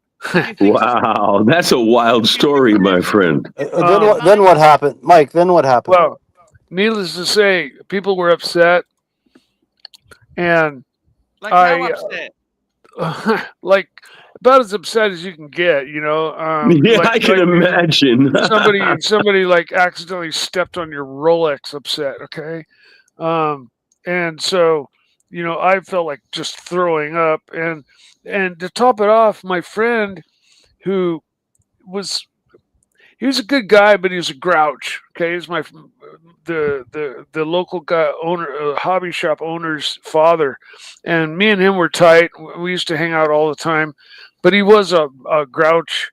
Wow, that's a wild story, my friend. Then what happened, Mike? Then what happened? Well, needless to say, people were upset, and Like how upset? like about as upset as you can get, you know. Yeah, I can imagine. somebody like accidentally stepped on your Rolex, upset. Okay, and so I felt like just throwing up, and to top it off, my friend who was he was a good guy, but he was a grouch. Okay, he's the local guy owner, hobby shop owner's father, and me and him were tight. We used to hang out all the time, but he was a grouch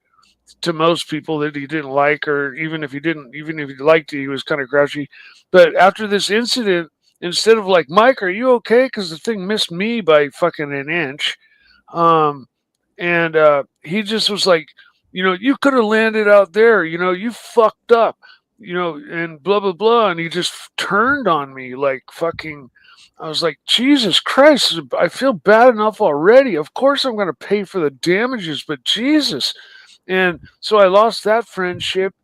to most people that he didn't like, or even if he liked it, he was kind of grouchy. But after this incident, instead of like, "Mike, are you okay?" Because the thing missed me by fucking an inch, and he just was like, "You could have landed out there. You fucked up. And blah blah blah." And he just turned on me like fucking. I was like, "Jesus Christ! I feel bad enough already. Of course, I'm going to pay for the damages, but Jesus." And so I lost that friendship,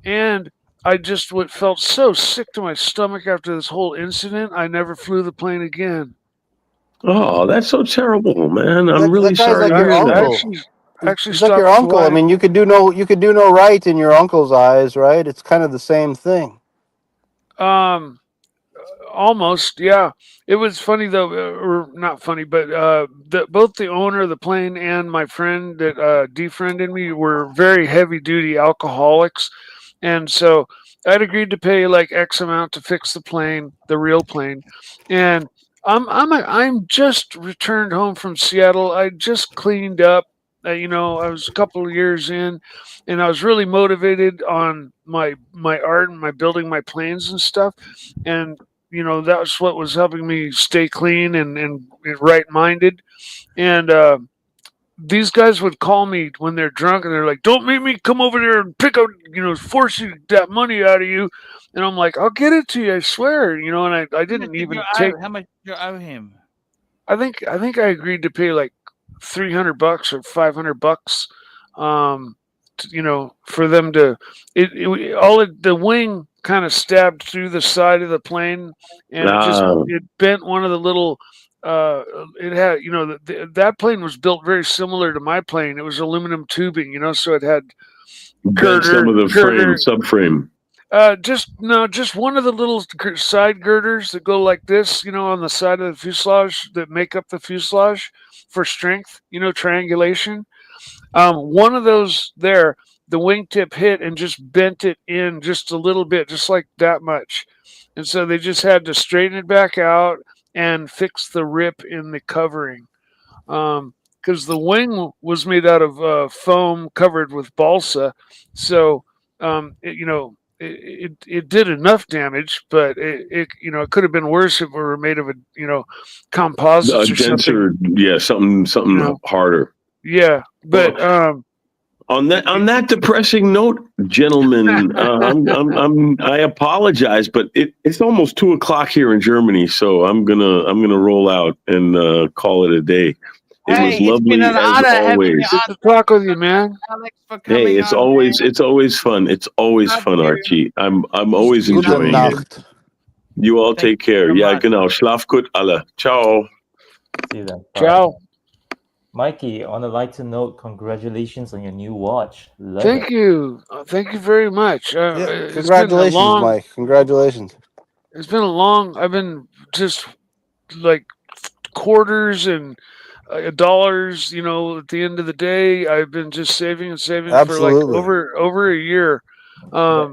and I just felt so sick to my stomach after this whole incident. I never flew the plane again. Oh, that's so terrible, man. I'm really that guy's sorry like to your hear that. uncle. Actually He's like your stopped uncle. I flying. mean, you could do no right in your uncle's eyes, right? It's kind of the same thing. Almost, yeah. It was funny though, or not funny, but both the owner of the plane and my friend that defriended me were very heavy duty alcoholics, and so I'd agreed to pay like X amount to fix the plane, the real plane, and I'm just returned home from Seattle. I just cleaned up. I was a couple of years in, and I was really motivated on my art and my building my planes and stuff, and that was what was helping me stay clean and right minded. And these guys would call me when they're drunk, and they're like, "Don't make me come over there and pick up, force you that money out of you." And I'm like, "I'll get it to you, I swear." And I didn't even take. How much do you owe him? I think I agreed to pay like $300 or $500, for them to. The wing kind of stabbed through the side of the plane, and it bent one of the little. It had, that plane was built very similar to my plane. It was aluminum tubing, so it had Some of the subframe. Just one of the little side girders that go like this, on the side of the fuselage that make up the fuselage for strength, triangulation. One of those there, the wingtip hit and just bent it in just a little bit, just like that much. And so they just had to straighten it back out and fix the rip in the covering. Because the wing was made out of foam covered with balsa. So it did enough damage, but it could have been worse if it were made of A composites or something. denser, yeah, something You know, harder. yeah, but Well, on that depressing note, gentlemen, I apologize, but it's almost 2 o'clock here in Germany, so I'm gonna roll out and call it a day. It Hey, was it's been lovely an as honor having you always. good on. to talk with you, man. Alex, for Hey, coming on, man. it's always fun. It's always Love fun, you. Archie. I'm always Love Gute enjoying you. it. Nacht. You all Thank take care. you so Ja, much. genau. Schlaf gut, alle. Ciao. See you then. Bye. Ciao. Mikey, on a lighter note, congratulations on your new watch. Love Thank it. you. Thank you very much. Yeah, It's been a congratulations, long. Mike. Congratulations. It's been a long. I've been just like quarters and dollars. At the end of the day, I've been just saving and saving for like Absolutely. over a year. That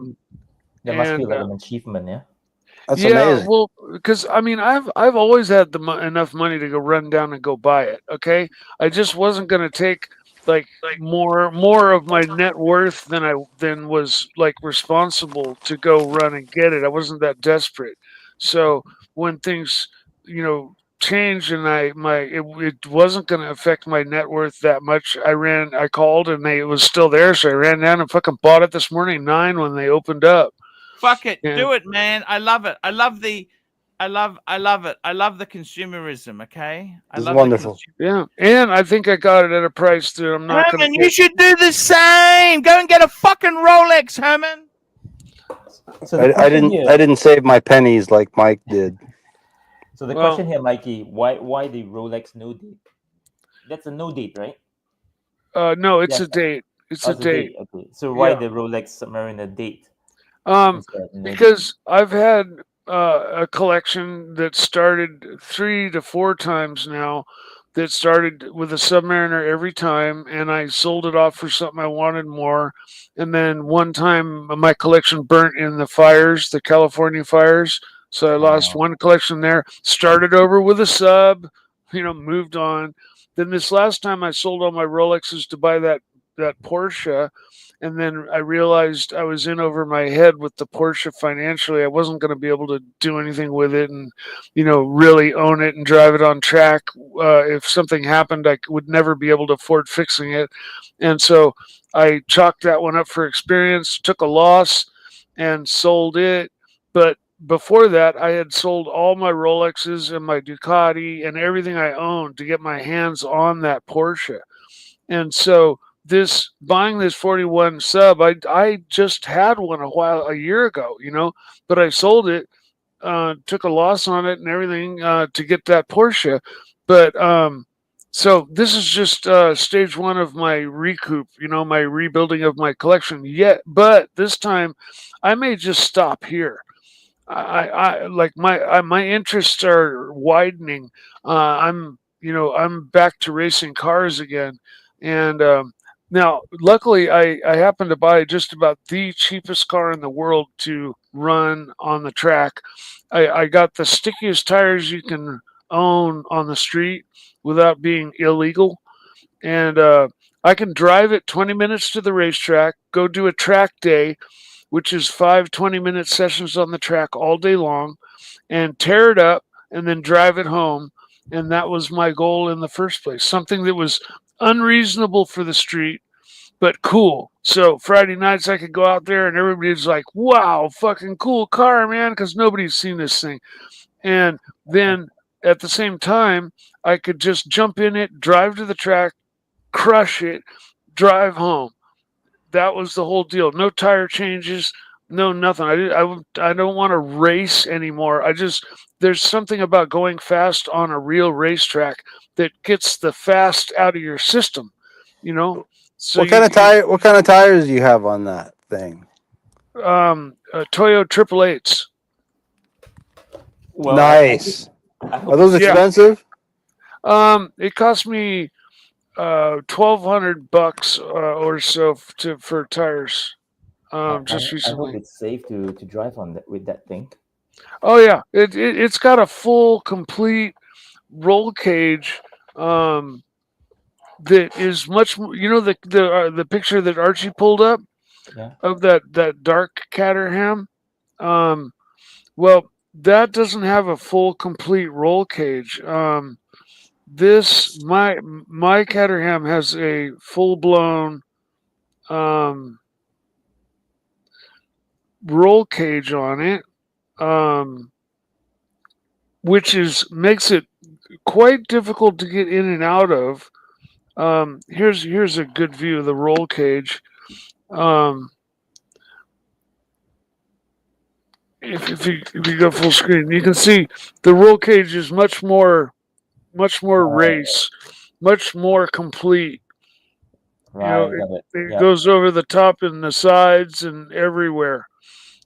must feel And like an achievement, yeah? That's yeah, amazing. well, because I mean, I've always had enough money to go run down and go buy it. Okay, I just wasn't gonna take like more of my net worth than was like responsible to go run and get it. I wasn't that desperate. So when things changed and it wasn't gonna affect my net worth that much, I called and it was still there, so I ran down and fucking bought it this morning 9 when they opened up. Fuck it. Yeah. Do it, man. I love it. I love it. I love the consumerism, okay? I It's love wonderful. Yeah, and I think I got it at a price that I'm not going Herman, to you get. should do the same. Go and get a fucking Rolex, Herman. So the I question here, didn't save my pennies like Mike did. so the Well- question here, Mikey, why the Rolex no date? That's a no date, right? No, it's Yes. a date. It's Oh, a date. Okay. So why Yeah. the Rolex Submariner date? instead? No date? Because I've had a collection that started 3 to 4 times now. That started with a Submariner every time, and I sold it off for something I wanted more. And then one time, my collection burnt in the fires, the California fires. So I lost Oh. one collection there. Started over with a sub, moved on. Then this last time, I sold all my Rolexes to buy that Porsche, and then I realized I was in over my head with the Porsche financially. I wasn't going to be able to do anything with it and, really own it and drive it on track. If something happened, I would never be able to afford fixing it. And so I chalked that one up for experience, took a loss, and sold it. But before that, I had sold all my Rolexes and my Ducati and everything I owned to get my hands on that Porsche. And so buying this 41 sub, I just had one a year ago, but I sold it, took a loss on it and everything to get that Porsche. But so this is just stage 1 of my recoup, my rebuilding of my collection. But this time I may just stop here. I like my interests are widening. I'm back to racing cars again, and now luckily I happened to buy just about the cheapest car in the world to run on the track. I got the stickiest tires you can own on the street without being illegal, and I can drive it 20 minutes to the racetrack, go do a track day, which is 5 20-minute sessions on the track all day long, and tear it up and then drive it home. And that was my goal in the first place. Something that was unreasonable for the street, but cool. So Friday nights I could go out there and everybody's like, wow, fucking cool car, man, because nobody's seen this thing. And then at the same time, I could just jump in it, drive to the track, crush it, drive home. That was the whole deal. No tire changes, no nothing. I don't want to race anymore. There's something about going fast on a real racetrack that gets the fast out of your system, So What kind of tires do you have on that thing? Toyo 888s. Well, Nice. I hope Are those Yeah. expensive? It cost me $1,200 or so for tires. Just I hope recently. it's safe to drive on with that thing. Oh yeah, it's got a full, complete roll cage. That is much. The picture that Archie pulled up. Yeah. of that dark Caterham. Well, that doesn't have a full complete roll cage. This my Caterham has a full blown roll cage on it, which makes it quite difficult to get in and out of. Here's a good view of the roll cage. If you go full screen, you can see the roll cage is much more race, much more complete. Right. Got it. It Yep. goes over the top and the sides and everywhere.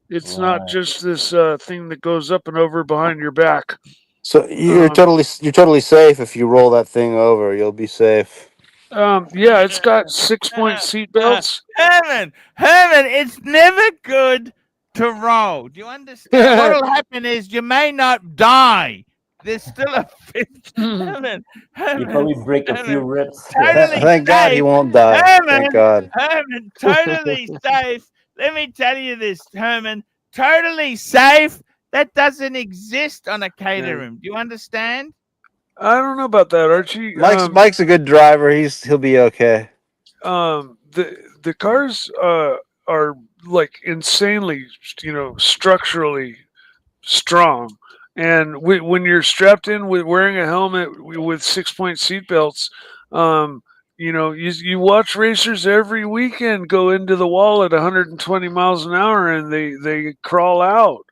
It's not Right. just this thing that goes up and over behind your back. So you're Um, totally safe if you roll that thing over. You'll be safe. yeah, it's got 6-point seat belts. Herman, it's never good to roll. Do you understand? What'll happen is you may not die. There's still a fifth. Herman, You probably break a few Herman, ribs. totally Thank God he safe. won't die. Thank God. Herman, totally safe. Let me tell you this, Herman, totally safe. That doesn't exist on a Caterham. Do you understand? I don't know about that, Archie. Mike's a good driver. He'll be okay. The cars are like insanely, structurally strong. And when you're strapped in with wearing a helmet with 6-point seat belts, you watch racers every weekend go into the wall at 120 miles an hour and they crawl out.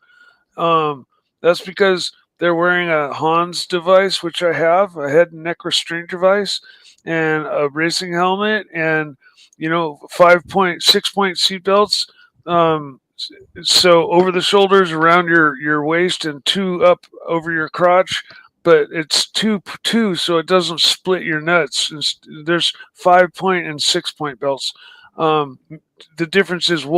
That's because they're wearing a Hans device, which I have, a head and neck restraint device, and a racing helmet, and 6-point seat belts. So over the shoulders, around your waist, and 2 up over your crotch. But it's two, so it doesn't split your nuts. There's 5-point and 6-point belts. The difference is the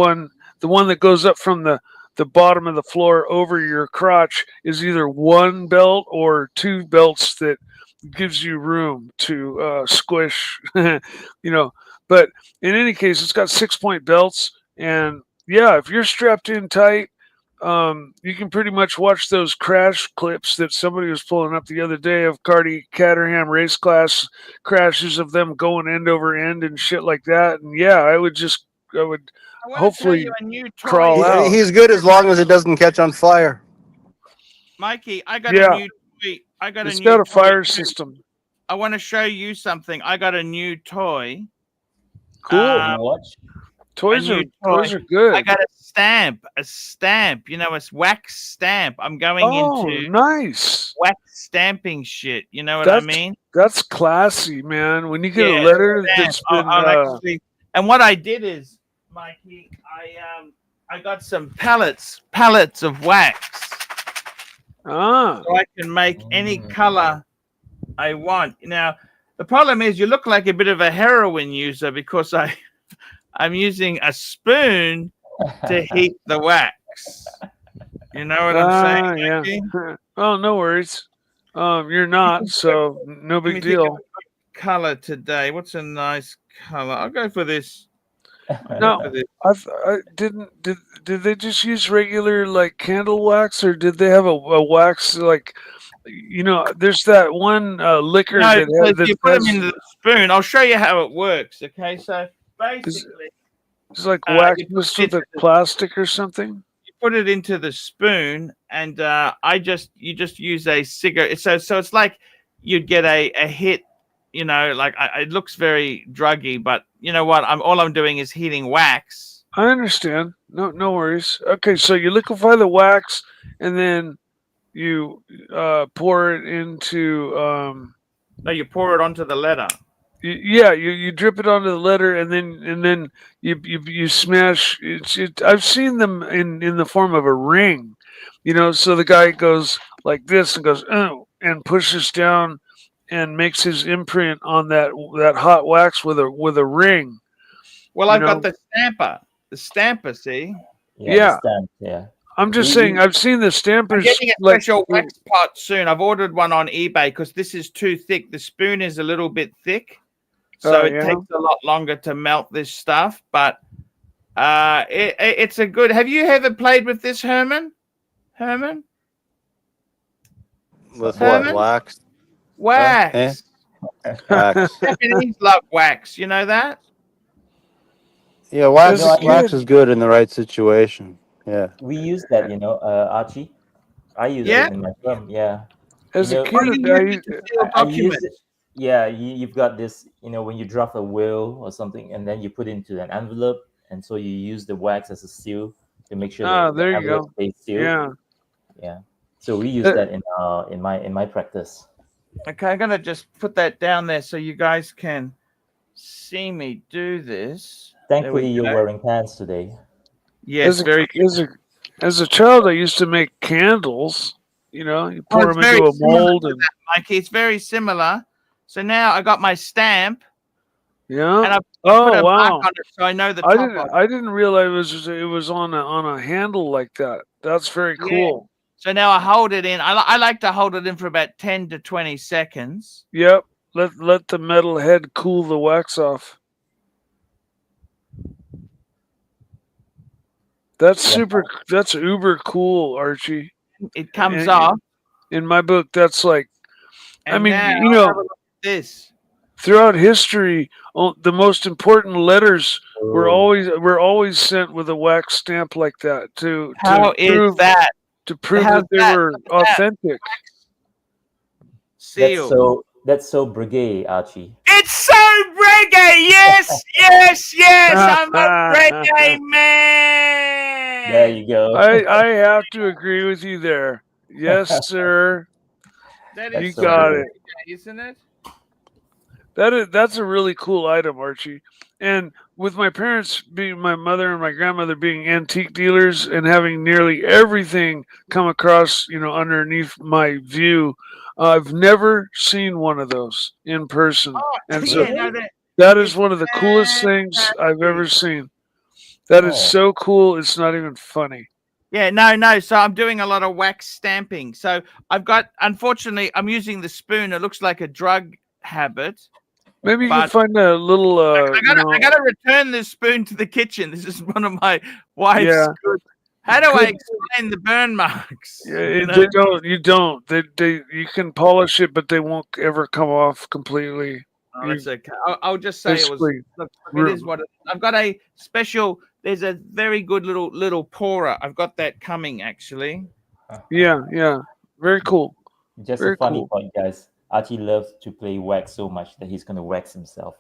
one that goes up from the bottom of the floor over your crotch is either 1 belt or 2 belts that gives you room to squish. But in any case, it's got 6-point belts, and yeah, if you're strapped in tight, you can pretty much watch those crash clips that somebody was pulling up the other day of Caterham race class crashes of them going end over end and shit like that. And yeah, I would hopefully crawl out. He's good as long as it doesn't catch on fire. Mikey, I got a new toy. It's got a fire system. I want to show you something. I got a new toy. Cool. Toys are good. I got a stamp, a wax stamp. I'm going into nice wax stamping shit. You know what I mean? That's classy, man. When you get a letter that's been and what I did is, Mikey, I got some pallets of wax. So I can make any color I want. Now, the problem is you look like a bit of a heroin user because I'm using a spoon to heat the wax. You know what I'm saying? Yeah. Oh, no worries. You're not, so no big deal. Color today. What's a nice color? I'll go for this. No, I didn't. Did they just use regular like candle wax, or did they have a wax like? There's that one liquor that you put them in the spoon. I'll show you how it works. Okay, so basically, it's like wax mixed with plastic or something. You put it into the spoon, and you just use a cigarette. So it's like you'd get a hit. It looks very druggy, but you know what? All I'm doing is heating wax. I understand. No worries. Okay, so you liquefy the wax, and then you pour it into. No, you pour it onto the leather. You drip it onto the leather, and then you smash. I've seen them in the form of a ring, So the guy goes like this and goes and pushes down and makes his imprint on that hot wax with a ring. Well, I've got the stamper. See? Yeah. Yeah. I'm just saying, I've seen the stampers. I'm getting a special wax pot soon. I've ordered one on eBay because this is too thick. The spoon is a little bit thick, so it takes a lot longer to melt this stuff. But It's a good. Have you ever played with this, Herman? Herman? With what? Herman? Wax? Wax. Wax. Japanese love wax. You know that? Yeah, As a wax kid, is good in the right situation. Yeah. We use that, Archie. I use Yeah. it in my firm. Yeah, you as a know, Oh, you kid, use it to seal I use documents. it. Yeah, you've got this. When you draft a will or something, and then you put it into an envelope, and so you use the wax as a seal to make sure the there you envelope go. stays sealed. Yeah. Yeah. So we use Uh, that in my practice. Okay, I'm gonna just put that down there so you guys can see me do this. There Thankfully, we you're go. wearing pants today. Yes, very good. as a child, I used to make candles. You Oh, pour it's them very into a similar mold, to and that, Mikey. It's very similar. So now I got my stamp yeah. and I put Oh a mark wow! on it so I know the top of it. I didn't realize it was on a handle like that. That's very Yeah. cool. So now I hold it in. I like to hold it in for about 10 to 20 seconds. Yep. Let the metal head cool the wax off. That's Yeah. super. That's uber cool, Archie. It comes And off. in my book, that's like. I And mean, now have a look at this. throughout history, the most important letters were Oh, always sent with a wax stamp like that How is that? to prove How's that they that? were Look at that. authentic. Seal. that's so brigade, Archie. It's so reggae. Yes, yes, yes. I'm a reggae man. There you go. I have to agree with you there. Yes, sir. That That's is You so got good. it. isn't it? That's a really cool item, Archie. And with my parents being my mother and my grandmother being antique dealers and having nearly everything come across, underneath my view, I've never seen one of those in person. Oh, And so yeah, no, that is it's one of the coolest things I've ever fantastic. seen. That is Oh. so cool. It's not even funny. Yeah, no. So I'm doing a lot of wax stamping. So unfortunately, I'm using the spoon. It looks like a drug habit. Maybe you can But find a little, I gotta return this spoon to the kitchen. This is one of my wife's Yeah. good. How do I Good. explain the burn marks? Yeah, they don't. You don't. You can polish it, but they won't ever come off completely. Oh, that's okay. I'll just say it was. Basically, Look, it is what it is. I've got a special. There's a very good little pourer. I've got that coming actually. yeah, very cool. Just Very a funny cool. point, guys. Archie loves to play wax so much that he's gonna wax himself.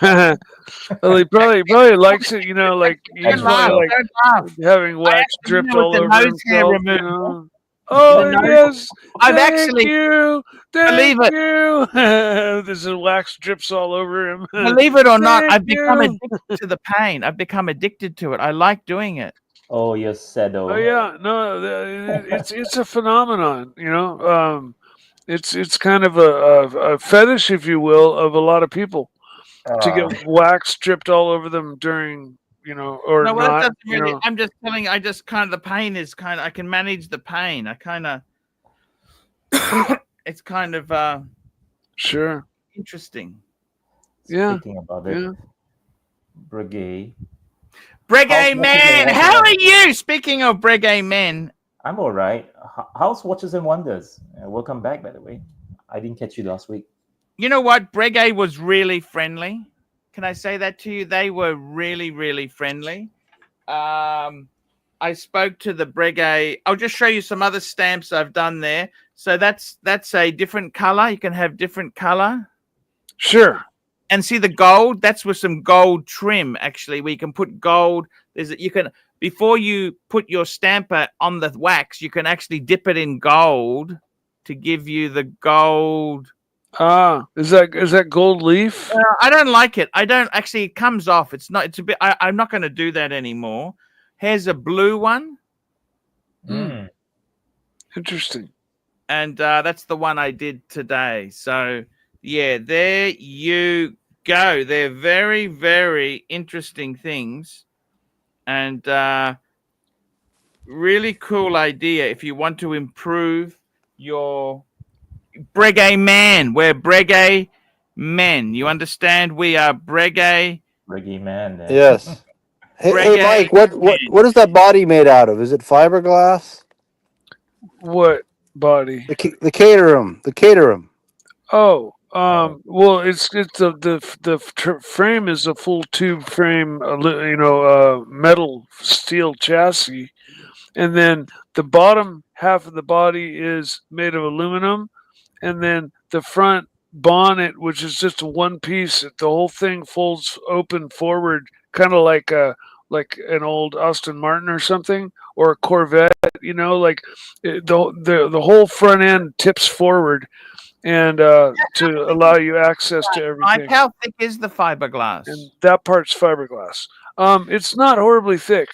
Well, he probably likes it. Like he's Don't probably like Don't laugh. having wax actually dripped know with all the over nose hair himself. removal. Oh nose- yes, I've thank actually you, believe thank it. you. There's a wax drips all over him. Believe it or not, Thank I've become you. addicted to the pain. I've become addicted to it. I like doing it. Oh, you're sado. Oh yeah, no, it's a phenomenon. It's kind of a fetish, if you will, of a lot of people to Ah, get wax dripped all over them during, or No, well, it not. doesn't really. I'm just telling. I just kind of the pain is kind of. I can manage the pain. I kind of. It's kind of Sure. interesting. Yeah. Speaking about it, Yeah. brigade. Breguet How's man, Watches and how are Wonders? you? Speaking of Breguet men, I'm all right. How's Watches and Wonders? Welcome back, by the way. I didn't catch you last week. you know what? Breguet was really friendly. Can I say that to you? They were really, really friendly. I spoke to the Breguet. I'll just show you some other stamps I've done there. So that's a different color. You can have different color. Sure. And see the gold? That's with some gold trim, actually, where you can put gold. Before you put your stamper on the wax, you can actually dip it in gold to give you the gold. Is that gold leaf? I don't like it. I don't actually. It comes off. It's a bit. I'm not going to do that anymore. Here's a blue one, Interesting. and that's the one I did today. So yeah, there you go. They're very, very interesting things, and really cool idea if you want to improve your Breguet man. We're Breguet men. You understand? We are Breguet. Reggae man. Yes. Hey, Mike, what is that body made out of? Is it fiberglass? What body? The Caterham. Oh, well, it's the frame is a full tube frame, metal steel chassis, and then the bottom half of the body is made of aluminum, and then the front bonnet, which is just a one piece, the whole thing folds open forward, kind of like an old Aston Martin or something, or a Corvette. Like the whole front end tips forward, and to allow you access to everything. Mike, how thick is the fiberglass? And that part's fiberglass. It's not horribly thick,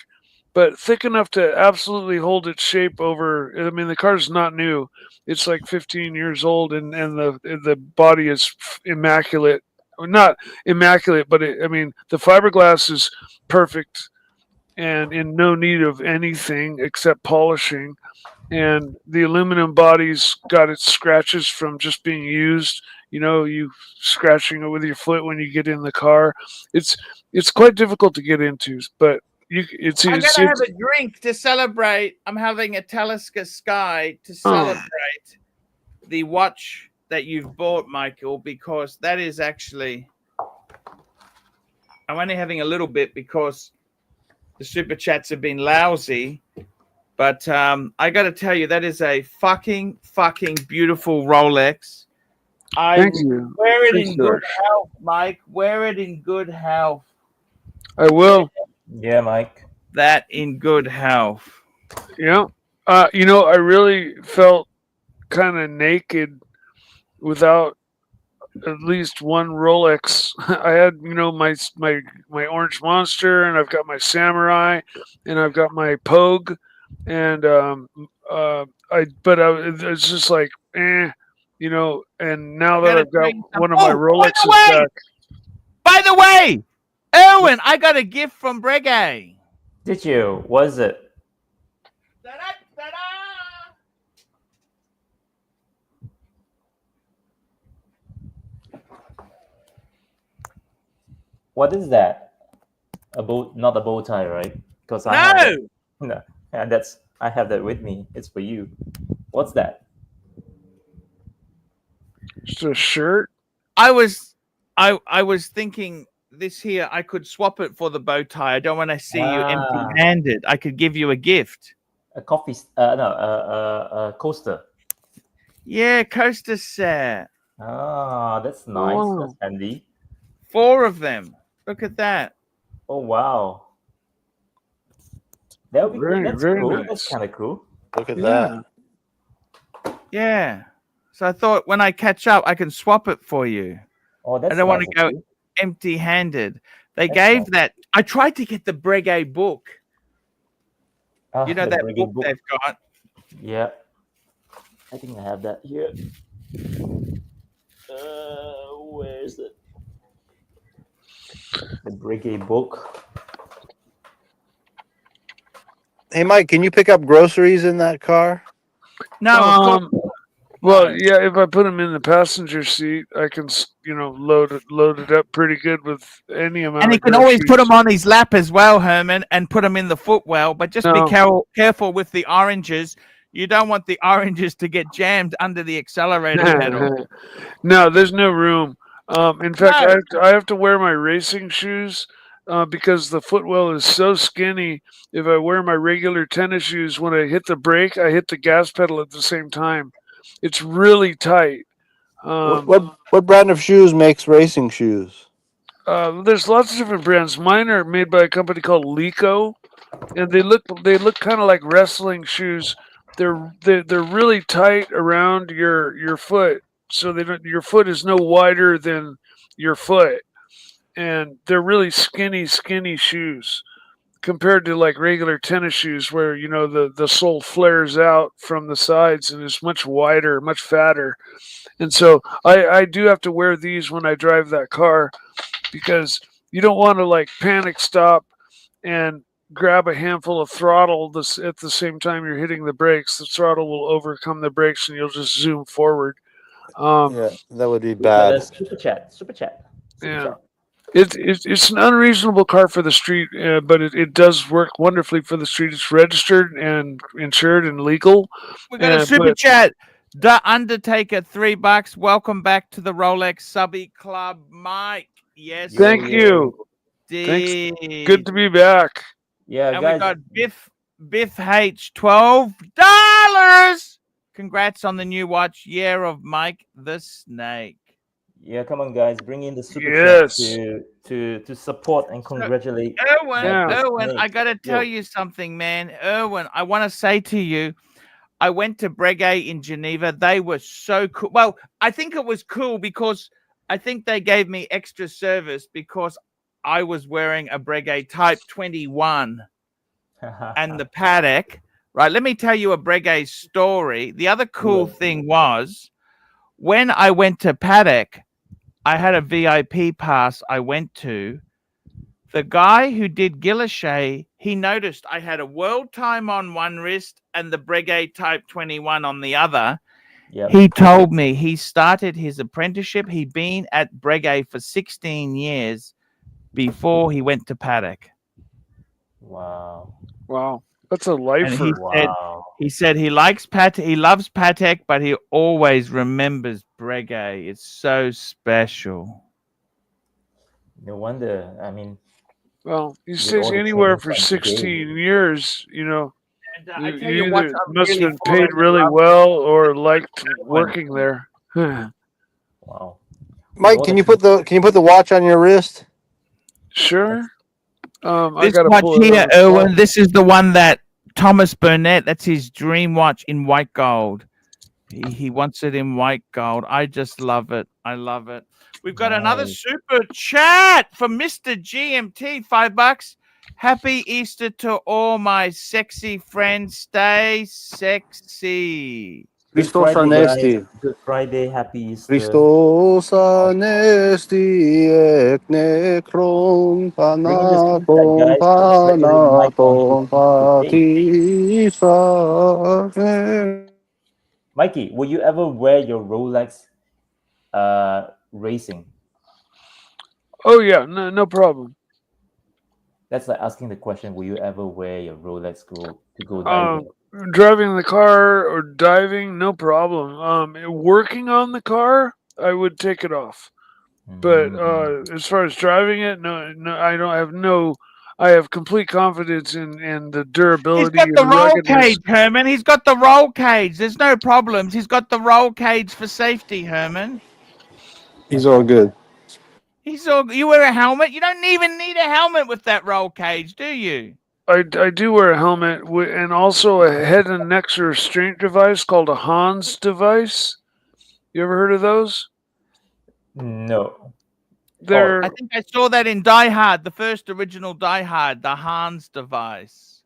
but thick enough to absolutely hold its shape over. I mean, the car's not new; it's like 15 years old, and the body is immaculate. Not immaculate, but the fiberglass is perfect and in no need of anything except polishing. And the aluminum body's got its scratches from just being used. You scratching it with your foot when you get in the car. It's quite difficult to get into, but I'm gonna have a drink to celebrate. I'm having a Talisker Sky to celebrate the watch that you've bought, Michael, because that is actually. I'm only having a little bit because the super chats have been lousy. But I got to tell you, that is a fucking beautiful Rolex. Thank you. Wear it in good health, Mike. Wear it in good health. I will. Yeah, Mike. That in good health. Yeah. I really felt kind of naked without at least one Rolex. I had, my Orange Monster, and I've got my Samurai, and I've got my Pogue. And it's just like, and now that I've got one of my Rolexes back. By the way, Erwin, I got a gift from Breguet. Did you? What is it? Ta-da-ta-da! What is that? Not a bow tie, right? Because No, and I have that with me. It's for you. What's that? Just a shirt. I was thinking this here. I could swap it for the bow tie. I don't want to see you empty-handed. I could give you a gift. A coffee? A coaster. Yeah, coaster set. Ah, that's nice. Oh. That's handy. 4 of them. Look at that. Oh wow. That would be Very, That's very cool. nice. That's kind of cool. Look at that. Yeah. So I thought when I catch up, I can swap it for you. Oh, that's I don't want to nice of go you. empty-handed. They That's gave nice. that. I tried to get the Breguet book. Ah, You know the that Breguet book they've got. Yeah. I think I have that here. Where is it? The Breguet book. Hey, Mike, can you pick up groceries in that car? No, Well, yeah, if I put them in the passenger seat, I can, load it up pretty good with any amount. and he of can always put groceries. them on his lap as well, Herman, and put them in the footwell. But just No. be careful with the oranges. You don't want the oranges to get jammed under the accelerator pedal. No, there's no room. In fact, No. I have to wear my racing shoes because the footwell is so skinny. If I wear my regular tennis shoes, when I hit the brake, I hit the gas pedal at the same time. It's really tight. What brand of shoes makes racing shoes? There's lots of different brands. Mine are made by a company called Lico, and they look kind of like wrestling shoes. They're really tight around your foot, so your foot is no wider than your foot, and they're really skinny shoes compared to like regular tennis shoes where the sole flares out from the sides and is much wider, much fatter. And so I do have to wear these when I drive that car because you don't want to like panic stop and grab a handful of throttle at the same time you're hitting the brakes. The throttle will overcome the brakes and you'll just zoom forward. Yeah, that would be We got a bad. super chat. Super chat. Yeah. It's an unreasonable car for the street, but it does work wonderfully for the street. It's registered and insured and legal. We got a super But chat. The Undertaker, $3. Welcome back to the Rolex Subby Club, Mike. Yes, thank you. Thanks. indeed. Good to be back. Yeah, And guys. we got Biff H, $12. Congrats on the new watch, Year of Mike the Snake. Yeah, come on, guys. Bring in the super Yes. chat to support and congratulate. Erwin, Yeah. Erwin, I got to tell you something, man. Erwin, I want to say to you, I went to Breguet in Geneva. They were so cool. Well, I think it was cool because I think they gave me extra service because I was wearing a Breguet Type 21 and the paddock. Right, let me tell you a Breguet story. The other cool thing was when I went to paddock, I had a VIP pass I went to. The guy who did Guilloche, he noticed I had a world time on one wrist and the Breguet Type 21 on the other. Yep. He told me he started his apprenticeship. He'd been at Breguet for 16 years before he went to paddock. Wow. Wow. That's a And lifer. he said he likes he loves Patek, but he always remembers Breguet. It's so special. No wonder. I mean, Well, he with stays all the anywhere training for from 16 today. years, you know. And I You tell you what, either I'm must have really been paid falling in really love well or liked working there. Wow. Mike, all can the you put the watch on your wrist? Sure. I This gotta watch pull it here, up. Erwin, this is the one that Thomas Burnett, that's his dream watch in white gold. He wants it in white gold. I just love it. I love it. We've got another Nice. super chat from Mr. GMT, $5. Happy Easter to all my sexy friends. Stay sexy. Good Christos Friday, guys. Anesti. Good Friday. Happy Easter. Christos Anesti ek nekron Bring in the super chat, panaton guys. Congratulate Mike on his panaton Easter day. patisa. Mikey, will you ever wear your Rolex racing? Oh yeah, no problem. That's like asking the question, will you ever wear your Rolex to go diving? Driving the car or diving, no problem. Working on the car, I would take it off. But as far as driving it, no, I don't have no. I have complete confidence in the He's durability got the and roll ruggedness. cage, Herman. He's got the roll cage. There's no problems. He's got the roll cage for safety, Herman. He's all good. You wear a helmet? You don't even need a helmet with that roll cage, do you? I do wear a helmet and also a head and neck restraint device called a Hans device. You ever heard of those? No. They're I think I saw that in Die Hard, the first original Die Hard, the Hans device.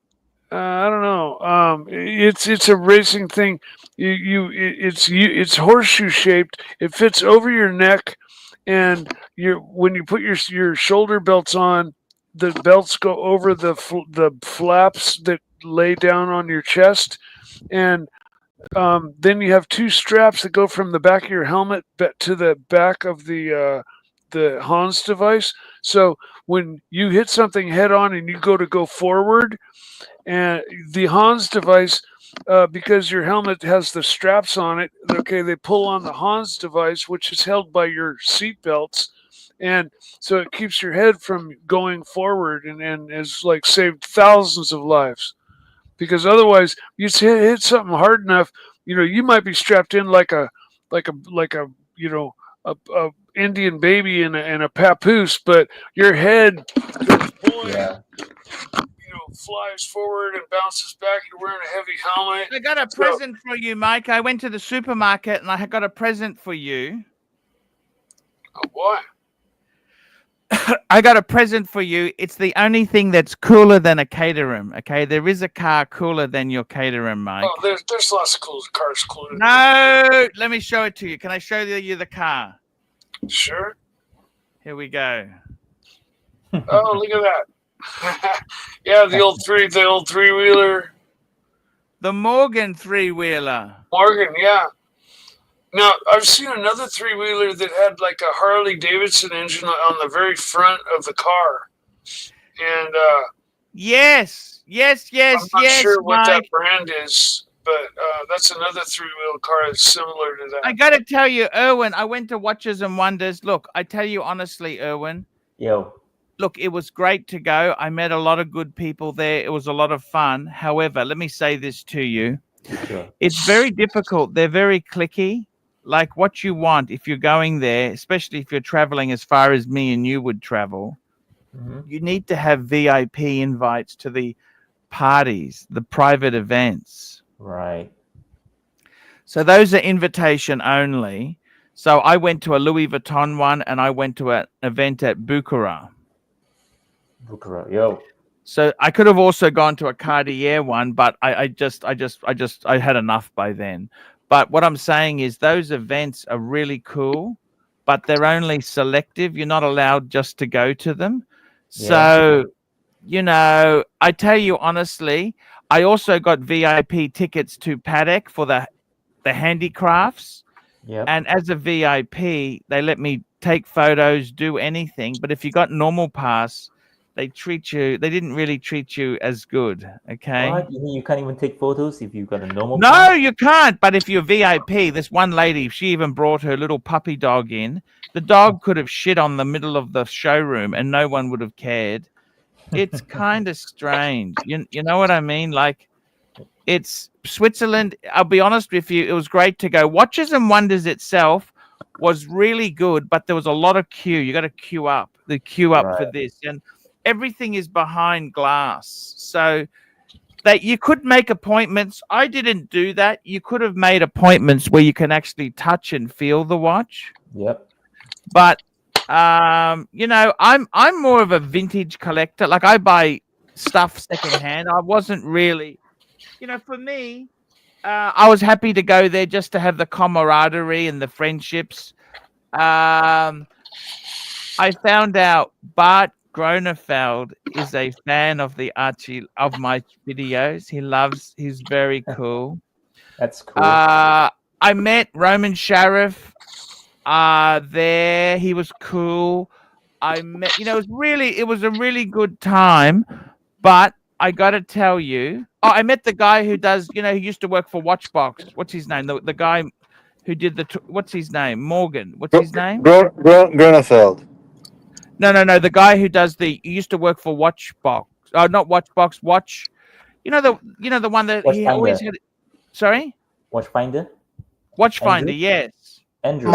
I don't know. It's a racing thing. It's horseshoe shaped. It fits over your neck, and when you put your shoulder belts on, the belts go over the flaps that lay down on your chest, and then you have two straps that go from the back of your helmet to the back of the Hans device. So when you hit something head on and you go forward, and the Hans device, because your helmet has the straps on it, okay, they pull on the Hans device, which is held by your seat belts, and so it keeps your head from going forward, and has like saved thousands of lives. Because otherwise, you hit something hard enough, you might be strapped in like a Indian baby in a papoose, but your head goes boing, flies forward and bounces back. You're wearing a heavy helmet. I got a present for you, Mike. I went to the supermarket and I got a present for you. Oh boy. I got a present for you. It's the only thing that's cooler than a Caterham. Okay, there is a car cooler than your Caterham, Mike. Oh, there's lots of cool cars cooler. No, let me show it to you. Can I show you the car? Sure. Here we go. Oh, look at that. Yeah, the old three-wheeler. The Morgan three-wheeler. Morgan, yeah. Now, I've seen another three-wheeler that had like a Harley Davidson engine on the very front of the car. And Yes, I'm not sure what that Mike. brand is, but that's another three-wheel car that's similar to that. I got to tell you, Erwin, I went to Watches and Wonders. Look, I tell you honestly, Erwin. Yo. Look, it was great to go. I met a lot of good people there. It was a lot of fun. However, let me say this to you. Sure. It's very difficult. They're very cliquey. Like what you want if you're going there, especially if you're traveling as far as me and you would travel, you need to have VIP invites to the parties, the private events. Right. So those are invitation only. So I went to a Louis Vuitton one and I went to an event at Bukhara. Yo. So I could have also gone to a Cartier one, but I had enough by then. But what I'm saying is those events are really cool, but they're only selective. You're not allowed just to go to them. Yeah. So, you know, I tell you honestly, I also got VIP tickets to Paddock for the handicrafts. Yeah. And as a VIP, they let me take photos, do anything. But if you got normal pass, they didn't really treat you as good. Okay. What? You mean you can't even take photos if you've got a normal No, pass? you can't. But if you're VIP, this one lady, she even brought her little puppy dog in. The dog could have shit on the middle of the showroom and no one would have cared. It's kind of strange. You know what I mean? Like, it's Switzerland. I'll be honest with you. It was great to go. Watches and Wonders itself was really good, but there was a lot of queue. You got to queue up. The queue up for this. And everything is behind glass. So that you could make appointments. I didn't do that. You could have made appointments where you can actually touch and feel the watch. Yep. But you know, I'm more of a vintage collector. Like I buy stuff secondhand. I wasn't really, you know, for me, I was happy to go there just to have the camaraderie and the friendships. I found out Bart Gronefeld is a fan of the Archie of my videos. He's very cool. That's cool. I met Roman Sheriff there. He was cool. I met, you know, it was a really good time. But I gotta tell you, I met the guy who does, you know, he used to work for Watchbox. What's his name? The guy who did what's his name? Morgan. What's his name? Gronefeld. No. The guy who does he used to work for Watchbox. Oh, not Watchbox. Watch. You know the one that he always had. Sorry. Watchfinder. Watchfinder. Yes. Andrew.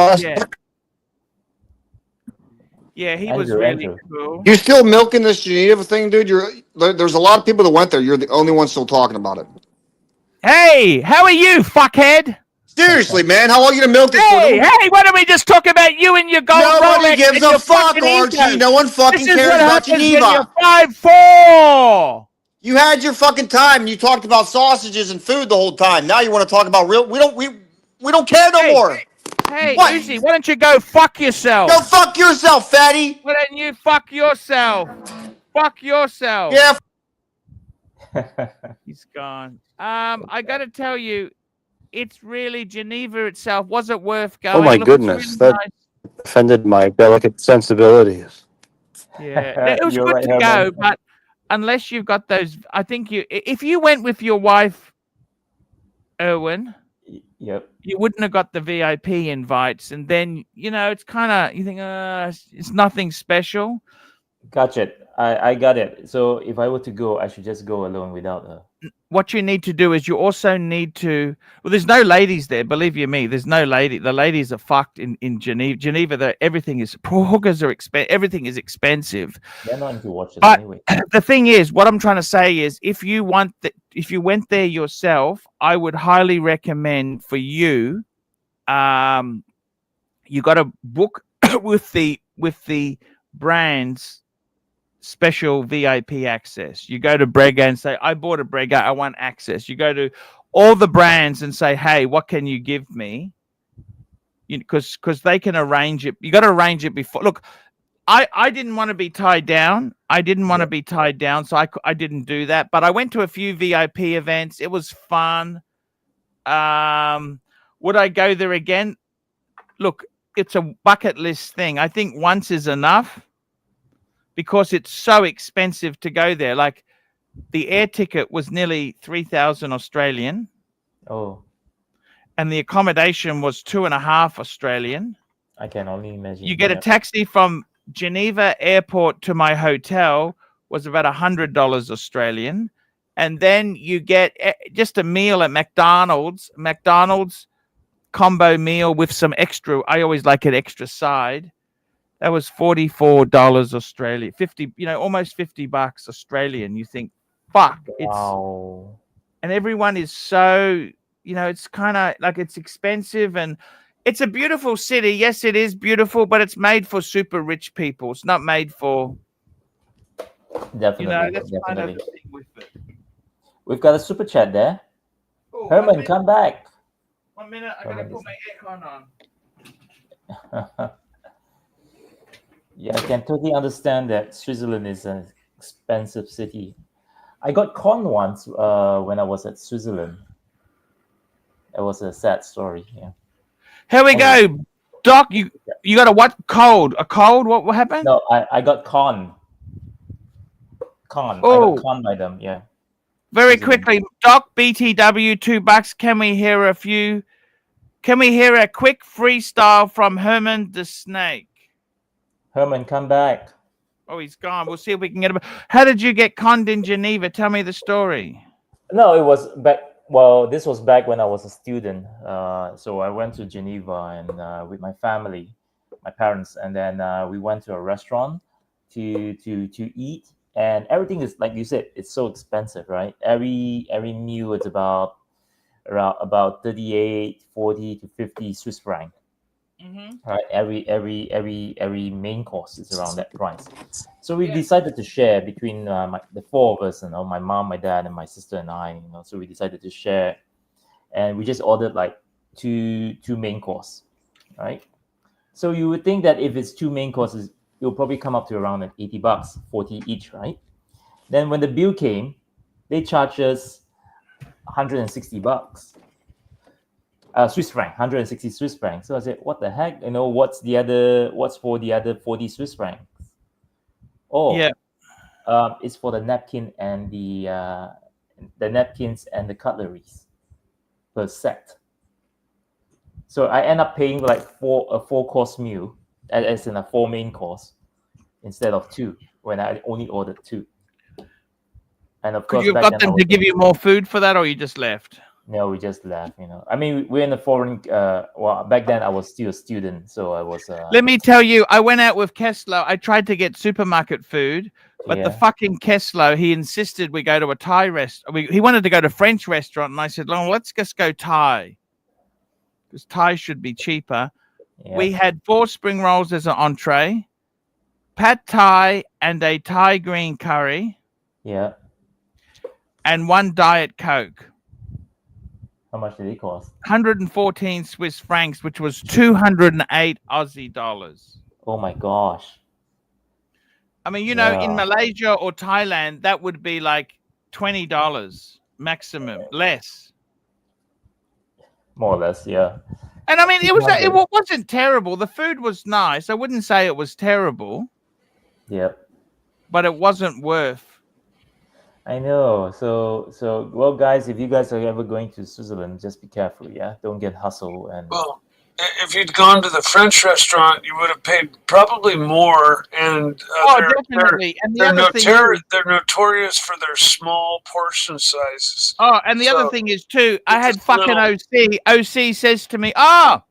Yeah, he was really cool. You still milking this Geneva thing, dude? There's a lot of people that went there. You're the only one still talking about it. Hey, how are you, fuckhead? Seriously, man, how long are you gonna milk this? Hey, why don't we just talk about you and your gold Rolex? Nobody gives a fuck, Archie. No one fucking cares about Geneva. 5'4". You had your fucking time, and you talked about sausages and food the whole time. Now you want to talk about real? We don't care no more. Hey, what? Uzi, why don't you go fuck yourself? Go fuck yourself, fatty. Why don't you fuck yourself? Fuck yourself. Yeah. He's gone. I got to tell you, it's really Geneva itself. Was it worth going? Oh my goodness, really that offended my delicate sensibilities. Yeah, it was You're good right, to Herman. go, but unless you've got those, I think if you went with your wife, Erwin, Yep. you wouldn't have got the VIP invites, and then you know it's kind of you think, it's nothing special. Gotcha. I got it. So if I were to go, I should just go alone without her. What you need to do is you also need to. Well, there's no ladies there. Believe you me, there's no lady. The ladies are fucked in Geneva. Geneva, everything is hookers are expensive. Everything is expensive. They're not into watches But anyway. the thing is, what I'm trying to say is, if you went there yourself, I would highly recommend for you. You got to book with the brand's special VIP access. You go to Brega and say, I bought a Brega, I want access. You go to all the brands and say, hey, what can you give me? Because they can arrange it. You got to arrange it before. Look, I didn't want to be tied down. So I didn't do that. But I went to a few VIP events. It was fun. Would I go there again? look, it's a bucket list thing. I think once is enough because it's so expensive to go there. Like the air ticket was nearly 3,000 Australian. Oh, And the accommodation was 2.5 Australian. I can only imagine. You get a taxi from Geneva airport to my hotel was about $100 Australian. And then you get just a meal at McDonald's combo meal with some extra. I always like an extra side. That was $44 Australian, 50, almost $50 Australian. You think, fuck, Wow. and everyone is so, it's kind of like it's expensive and it's a beautiful city. Yes, it is beautiful, but it's made for super rich people. It's not made for, Definitely. that's definitely. kind of the thing with it. We've got a super chat there. Oh, Herman, come back. 1 minute, I gotta put my aircon on. Yeah, I can totally understand that Switzerland is an expensive city. I got conned once when I was at Switzerland. It was a sad story. Yeah. Here we go, Doc. You got a what? Cold? A cold? What happened? No, I got conned. I Oh. got conned by them. Yeah. Very Switzerland. quickly, Doc, BTW, $2. Can we hear a quick freestyle from Herman the Snake? Herman, come back. Oh, he's gone. We'll see if we can get him. How did you get conned in Geneva? Tell me the story. No, it was back. Well, this was back when I was a student. So I went to Geneva and with my family, my parents, and then we went to a restaurant to eat. And everything is, like you said, it's so expensive, right? Every meal it's about 38, 40 to 50 Swiss franc. Mm-hmm. Right, every main course is around that price. So we decided to share between the four of us, my mom, my dad, and my sister and I. So we decided to share, and we just ordered like two main course, right? So you would think that if it's two main courses, it'll probably come up to around like $80, 40 each, right? Then when the bill came, they charged us $160. Swiss franc, 160 Swiss francs. So I said, what the heck? What's for the other 40 Swiss francs? Oh, yeah. It's for the napkin and the napkins and the cutleries per set. So I end up paying like a 4-course meal, as in a 4 main course, instead of 2 when I only ordered 2. And of course, you got them to give you more food for that, or you just left? No, we just left. I mean, we're in a foreign. Well, back then I was still a student, so I was. Let me tell you, I went out with Kessler. I tried to get supermarket food, but the fucking Kessler, he insisted we go to a Thai restaurant. He wanted to go to a French restaurant, and I said, "Well, let's just go Thai, because Thai should be cheaper." Yeah. We had 4 spring rolls as an entree, pad Thai, and a Thai green curry. Yeah. And 1 Diet Coke. How much did it cost? 114 Swiss francs, which was 208 Aussie dollars. Oh my gosh. I mean, in Malaysia or Thailand, that would be like $20 maximum, less. More or less, yeah. And I mean, it wasn't terrible. The food was nice. I wouldn't say it was terrible. Yep. But it wasn't worth. I know. So well, guys, if you guys are ever going to Switzerland, just be careful, yeah? Don't get hustled. And well, if you'd gone to the French restaurant, you would have paid probably more. And definitely. And the other thing they're notorious for their small portion sizes. Oh, and the other thing is too, I had fucking OC. OC says to me, I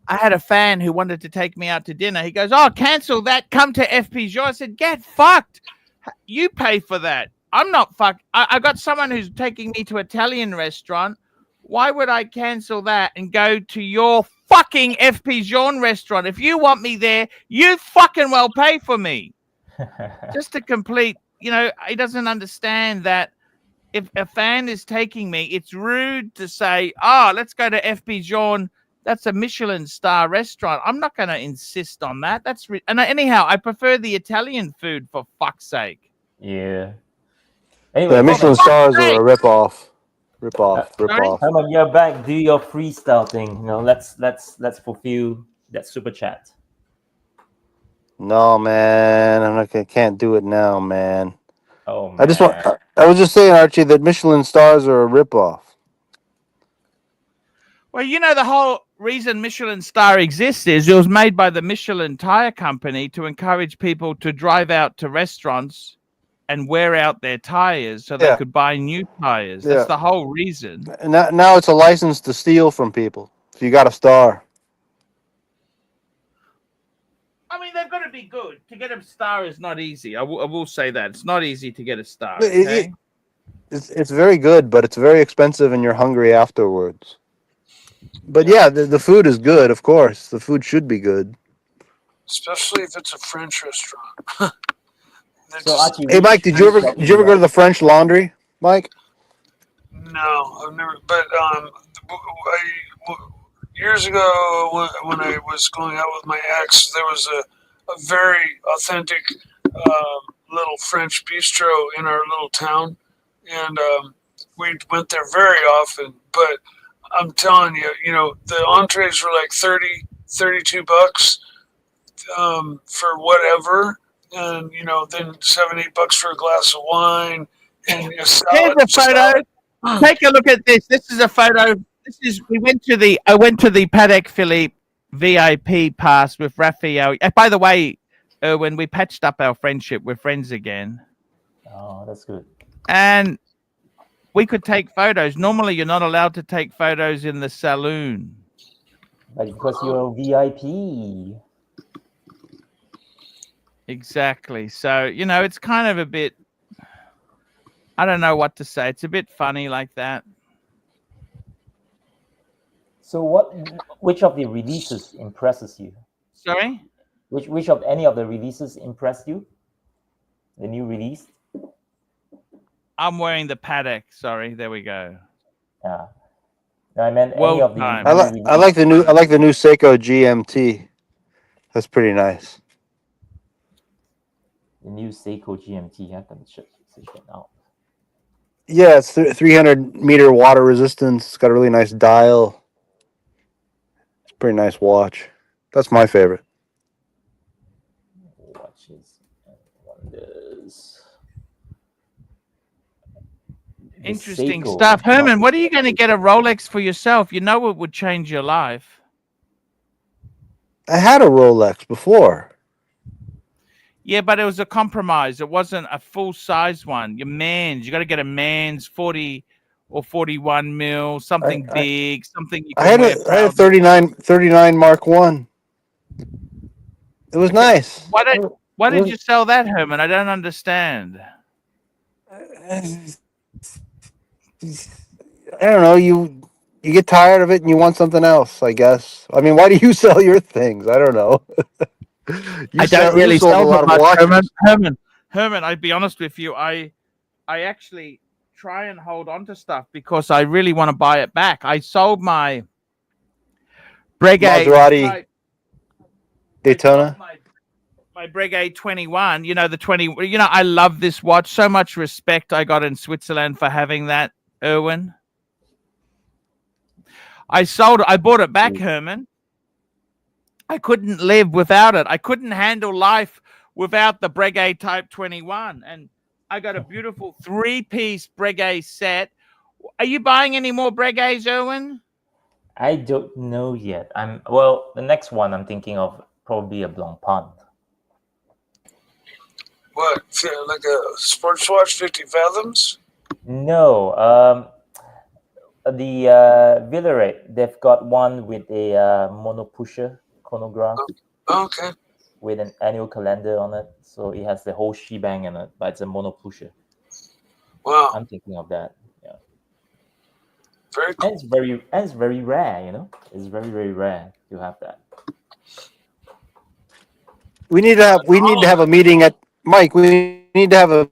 had a fan who wanted to take me out to dinner. He goes, cancel that. Come to FP Joe. I said, get fucked. You pay for that. I'm not fucked. I got someone who's taking me to an Italian restaurant. Why would I cancel that and go to your fucking FP Jean restaurant? If you want me there, you fucking well pay for me. Just to complete, he doesn't understand that if a fan is taking me, it's rude to say, let's go to FP Jean. That's a Michelin star restaurant. I'm not going to insist on that. And anyhow, I prefer the Italian food, for fuck's sake. Yeah. Anyway, the Michelin stars are a ripoff. Rip off. Herman, you're back. Do your freestyle thing. You know, let's fulfill that super chat. No, man, I can't do it now, man. Oh man. I was just saying, Archie, that Michelin stars are a ripoff. Well, you know, the whole reason Michelin star exists is it was made by the Michelin tire company to encourage people to drive out to restaurants and wear out their tires so they could buy new tires. That's the whole reason. And now it's a license to steal from people. So you got a star. I mean, they've got to be good. To get a star is not easy. I will say that. It's not easy to get a star. Okay? It's very good, but it's very expensive and you're hungry afterwards. But yeah, the food is good, of course. The food should be good. Especially if it's a French restaurant. So, Archie, hey, Mike, did you ever go to the French Laundry, Mike? No, I've never. But years ago, when I was going out with my ex, there was a very authentic little French bistro in our little town, and we went there very often. But I'm telling you, you know, the entrees were like $32 for whatever, and you know, then $7-8 for a glass of wine and a salad. Here's a photo. Take a look at this. This is a photo. I went to the Patek Philippe VIP pass with Raphael. By the way, when we patched up our friendship, we're friends again. Oh, that's good. And we could take photos. Normally, you're not allowed to take photos in the saloon. But because you're a VIP. Exactly. So, you know, it's kind of a bit, I don't know what to say. It's a bit funny like that. So which of the releases impresses you? Sorry? Which of any of the releases impressed you? The new release? I'm wearing the Patek. Sorry, there we go. Yeah. No, I meant Well any of the timed. I like the new Seiko GMT. That's pretty nice. The new Seiko GMT. I can check it out. Yeah, it's 300-meter water resistance. It's got a really nice dial. It's a pretty nice watch. That's my favorite. Watches and wonders. Interesting stuff. Herman, what are you going to get a Rolex for yourself? You know it would change your life. I had a Rolex before. Yeah, but it was a compromise. It wasn't a full-size one. You got to get a man's 40 or 41 mil, something big, something you can I had a 39 Mark 1. It was nice. Why did you sell that, Herman? I don't understand. I don't know. You get tired of it and you want something else, I guess. I mean, why do you sell your things? I don't know. I don't really sell a lot of watches. Herman, I'd be honest with you. I actually try and hold on to stuff because I really want to buy it back. I sold my Breguet Maserati Daytona. My Breguet 21. You know the 20. You know I love this watch. So much respect I got in Switzerland for having that, Erwin. I bought it back, Herman. I couldn't live without it. I couldn't handle life without the Breguet Type 21. And I got a beautiful 3-piece Breguet set. Are you buying any more Breguets, Erwin? I don't know yet. The next one I'm thinking of probably a Blancpain. What? Like a sports watch, 50 fathoms? No. The Villeret, they've got one with a mono pusher chronograph. Okay. With an annual calendar on it, so it has the whole shebang in it, but it's a mono pusher. Wow. I'm thinking of that. Yeah. Very cool. And it's very rare, you know. It's very, very rare to have that. We need to have a meeting at Mike. We need to have a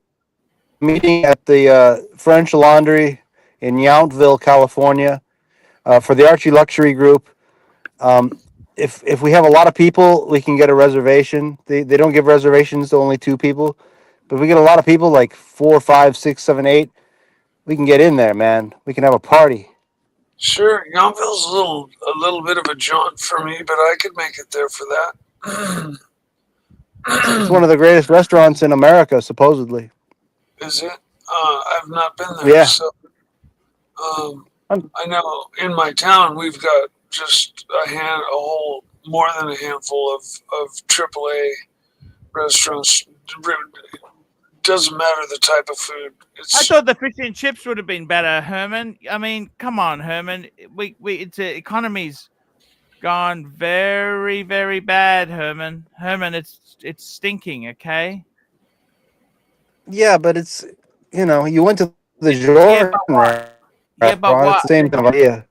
meeting at the French Laundry in Yountville, California, for the Archie Luxury group. If we have a lot of people, we can get a reservation. They don't give reservations to only 2 people, but if we get a lot of people, like 4, 5, 6, 7, 8, we can get in there, man. We can have a party. Sure, Yountville's a little bit of a jaunt for me, but I could make it there for that. It's one of the greatest restaurants in America, supposedly. Is it? I've not been there, Yeah. so I know in my town we've got just more than a handful of AAA restaurants. Doesn't matter the type of food. I thought the fish and chips would have been better, Herman. I mean, come on, Herman. It's economy's gone very, very bad, Herman. Herman, it's stinking. Okay. Yeah, but it's, you went to the Jordan restaurant. Yeah, but what? It's the same kind of idea.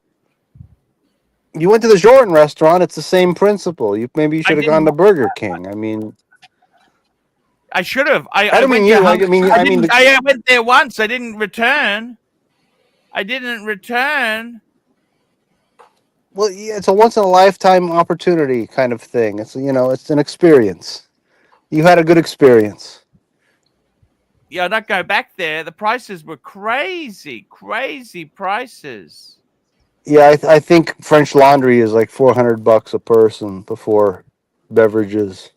You went to the Jordan restaurant. It's the same principle. Maybe you should have gone to Burger King. I mean, I should have. I don't mean went you. to I mean, I went there once. I didn't return. Well, yeah, it's a once in a lifetime opportunity kind of thing. It's it's an experience. You had a good experience. Yeah, I'd not go back there. The prices were crazy prices. Yeah, I think French Laundry is like $400 a person before beverages.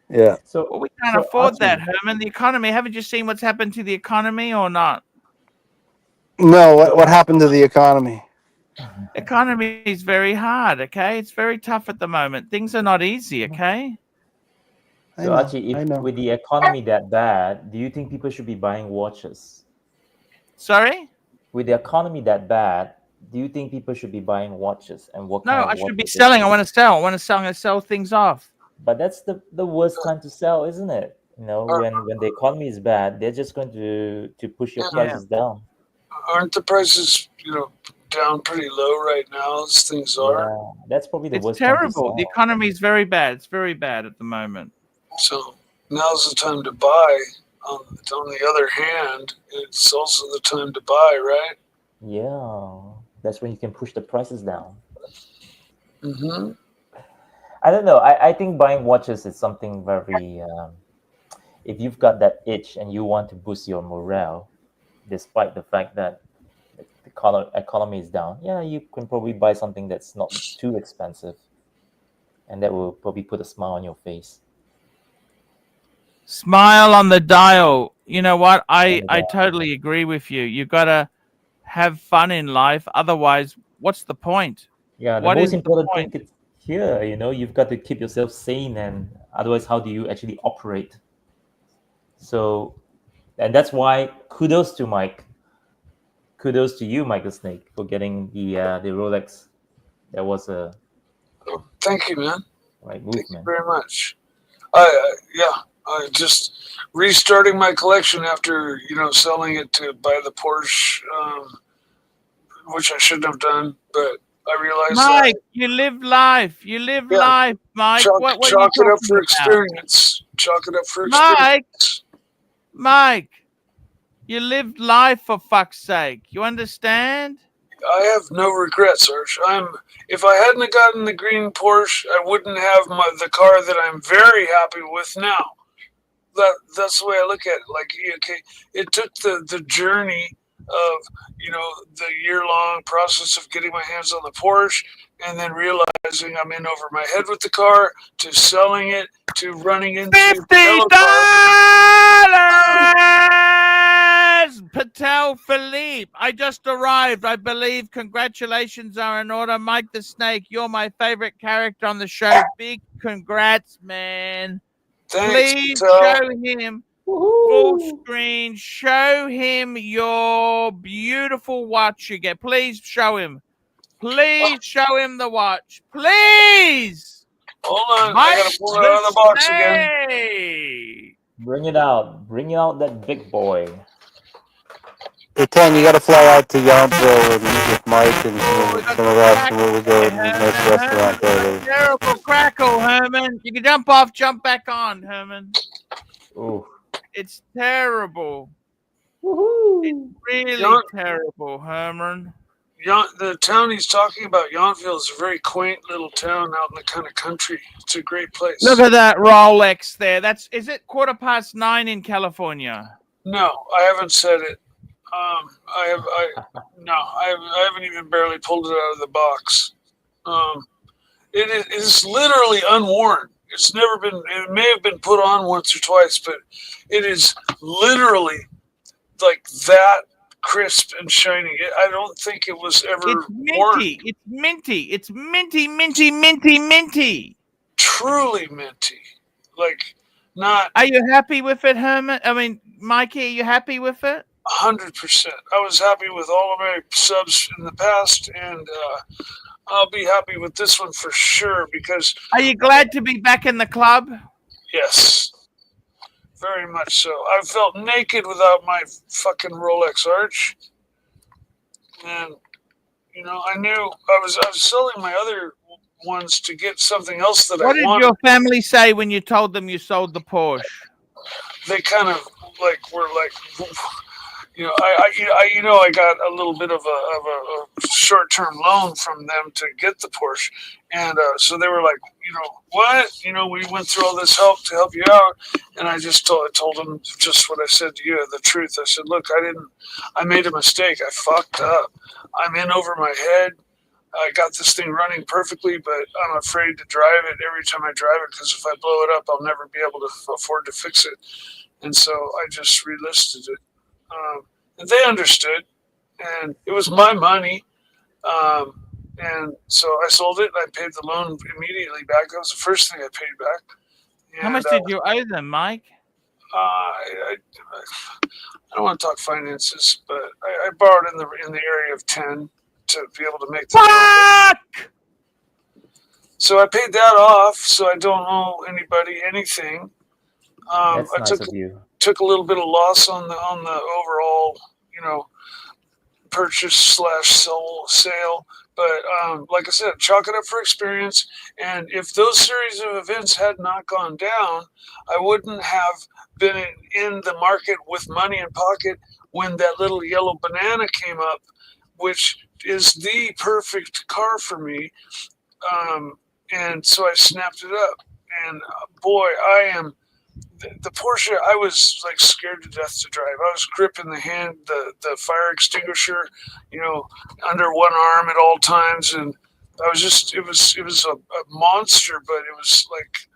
Yeah. So Well, we can't so afford that, Archie, Herman. The economy. Haven't you seen what's happened to the economy or not? No, what happened to the economy? Economy is very hard. Okay, it's very tough at the moment. Things are not easy. Okay. I So know, Archie, I if know. with the economy that bad, do you think people should be buying watches? Sorry. With the economy that bad, do you think people should be buying watches? And what No, kind of I should be watches? selling. I want to sell. I'm going to sell things off. But that's the worst time to sell, isn't it? When the economy is bad, they're just going to push your prices down. Aren't the prices down pretty low right now as things are? Yeah, that's probably the It's worst time to terrible. sell. The economy is very bad. It's very bad at the moment. So now's the time to buy. On the other hand, it's also the time to buy, right? Yeah, that's when you can push the prices down. Mm-hmm. I don't know. I think buying watches is something very. If you've got that itch and you want to boost your morale, despite the fact that the economy is down, yeah, you can probably buy something that's not too expensive, and that will probably put a smile on your face. Smile on the dial. You know what? I totally agree with you. You got to have fun in life. Otherwise, what's the point? Yeah, the What most is the important point? thing is here, you've got to keep yourself sane, and otherwise, how do you actually operate? So, and that's why kudos to Mike. Kudos to you, Michael Snake, for getting the Rolex. That was a Thank you, man. right move, Thank you man. very much. I just restarting my collection after selling it to buy the Porsche, which I shouldn't have done, but I realized Mike, you live life. You live Yeah. life, Mike. chalk, What are chalk you it up talking for about? experience. Chalk it up for Mike, experience. Mike, you lived life for fuck's sake. You understand? I have no regrets, Arch. If I hadn't gotten the green Porsche, I wouldn't have the car that I'm very happy with now. That's the way I look at it. Like, okay, it took the journey of the year-long process of getting my hands on the Porsche, and then realizing I'm in over my head with the car, to selling it, to running into $50 Patel Philippe. I just arrived, I believe. Congratulations are in order. Mike the Snake, you're my favorite character on the show. Big congrats, man. Thanks, Please Patel. show him full screen. Show him your beautiful watch you get. Please show him. Please show him the watch. Please. Hold on, I Mike gotta pull it out of the box again. Snake. Bring it out. Bring out that big boy. Hey, Ten, you got to fly out to Yountville and meet with Mike and some of us, and we'll go to a nice restaurant there. Terrible crackle, Herman. You can jump off, jump back on, Herman. Ooh. It's terrible. It's really terrible, Herman. The town he's talking about, Yountville, is a very quaint little town out in the kind of country. It's a great place. Look at that Rolex there. Is it 9:15 in California? No, I haven't said it. I haven't even barely pulled it out of the box. It is literally unworn. It's never been. It may have been put on once or twice, but it is literally like that crisp and shiny. I don't think it was ever It's worn. minty. It's minty. It's minty, minty, minty, minty. Truly minty. Like not Are you happy with it, Herman? I mean, Mikey, are you happy with it? 100%. I was happy with all of my subs in the past, and I'll be happy with this one for sure because. Are you glad to be back in the club? Yes. Very much so. I felt naked without my fucking Rolex Arch. And, you know, I knew I was selling my other ones to get something else that What I did wanted. your family say when you told them you sold the Porsche? They kind of like were like, you know, I got a little bit of a short-term loan from them to get the Porsche, and so they were like, you know, what? You know, we went through all this help to help you out, and I told them just what I said to you, the truth. I said, look, I made a mistake. I fucked up. I'm in over my head. I got this thing running perfectly, but I'm afraid to drive it every time I drive it because if I blow it up, I'll never be able to afford to fix it. And so I just relisted it. And they understood, and it was my money. And so I sold it. I paid the loan immediately back. That was the first thing I paid back. And, How much did you owe them, Mike? I don't want to talk finances, but I borrowed in the area of 10 to be able to make the loan. Fuck! So I paid that off, so I don't owe anybody anything. That's I nice of you. took a little bit of loss on the overall, you know, purchase / sale. But like I said, chalk it up for experience. And if those series of events had not gone down, I wouldn't have been in the market with money in pocket when that little yellow banana came up, which is the perfect car for me. And so I snapped it up. And boy, I am. The Porsche, I was like scared to death to drive. I was gripping the the fire extinguisher, you know, under one arm at all times, and I was just, it was a monster, but it was like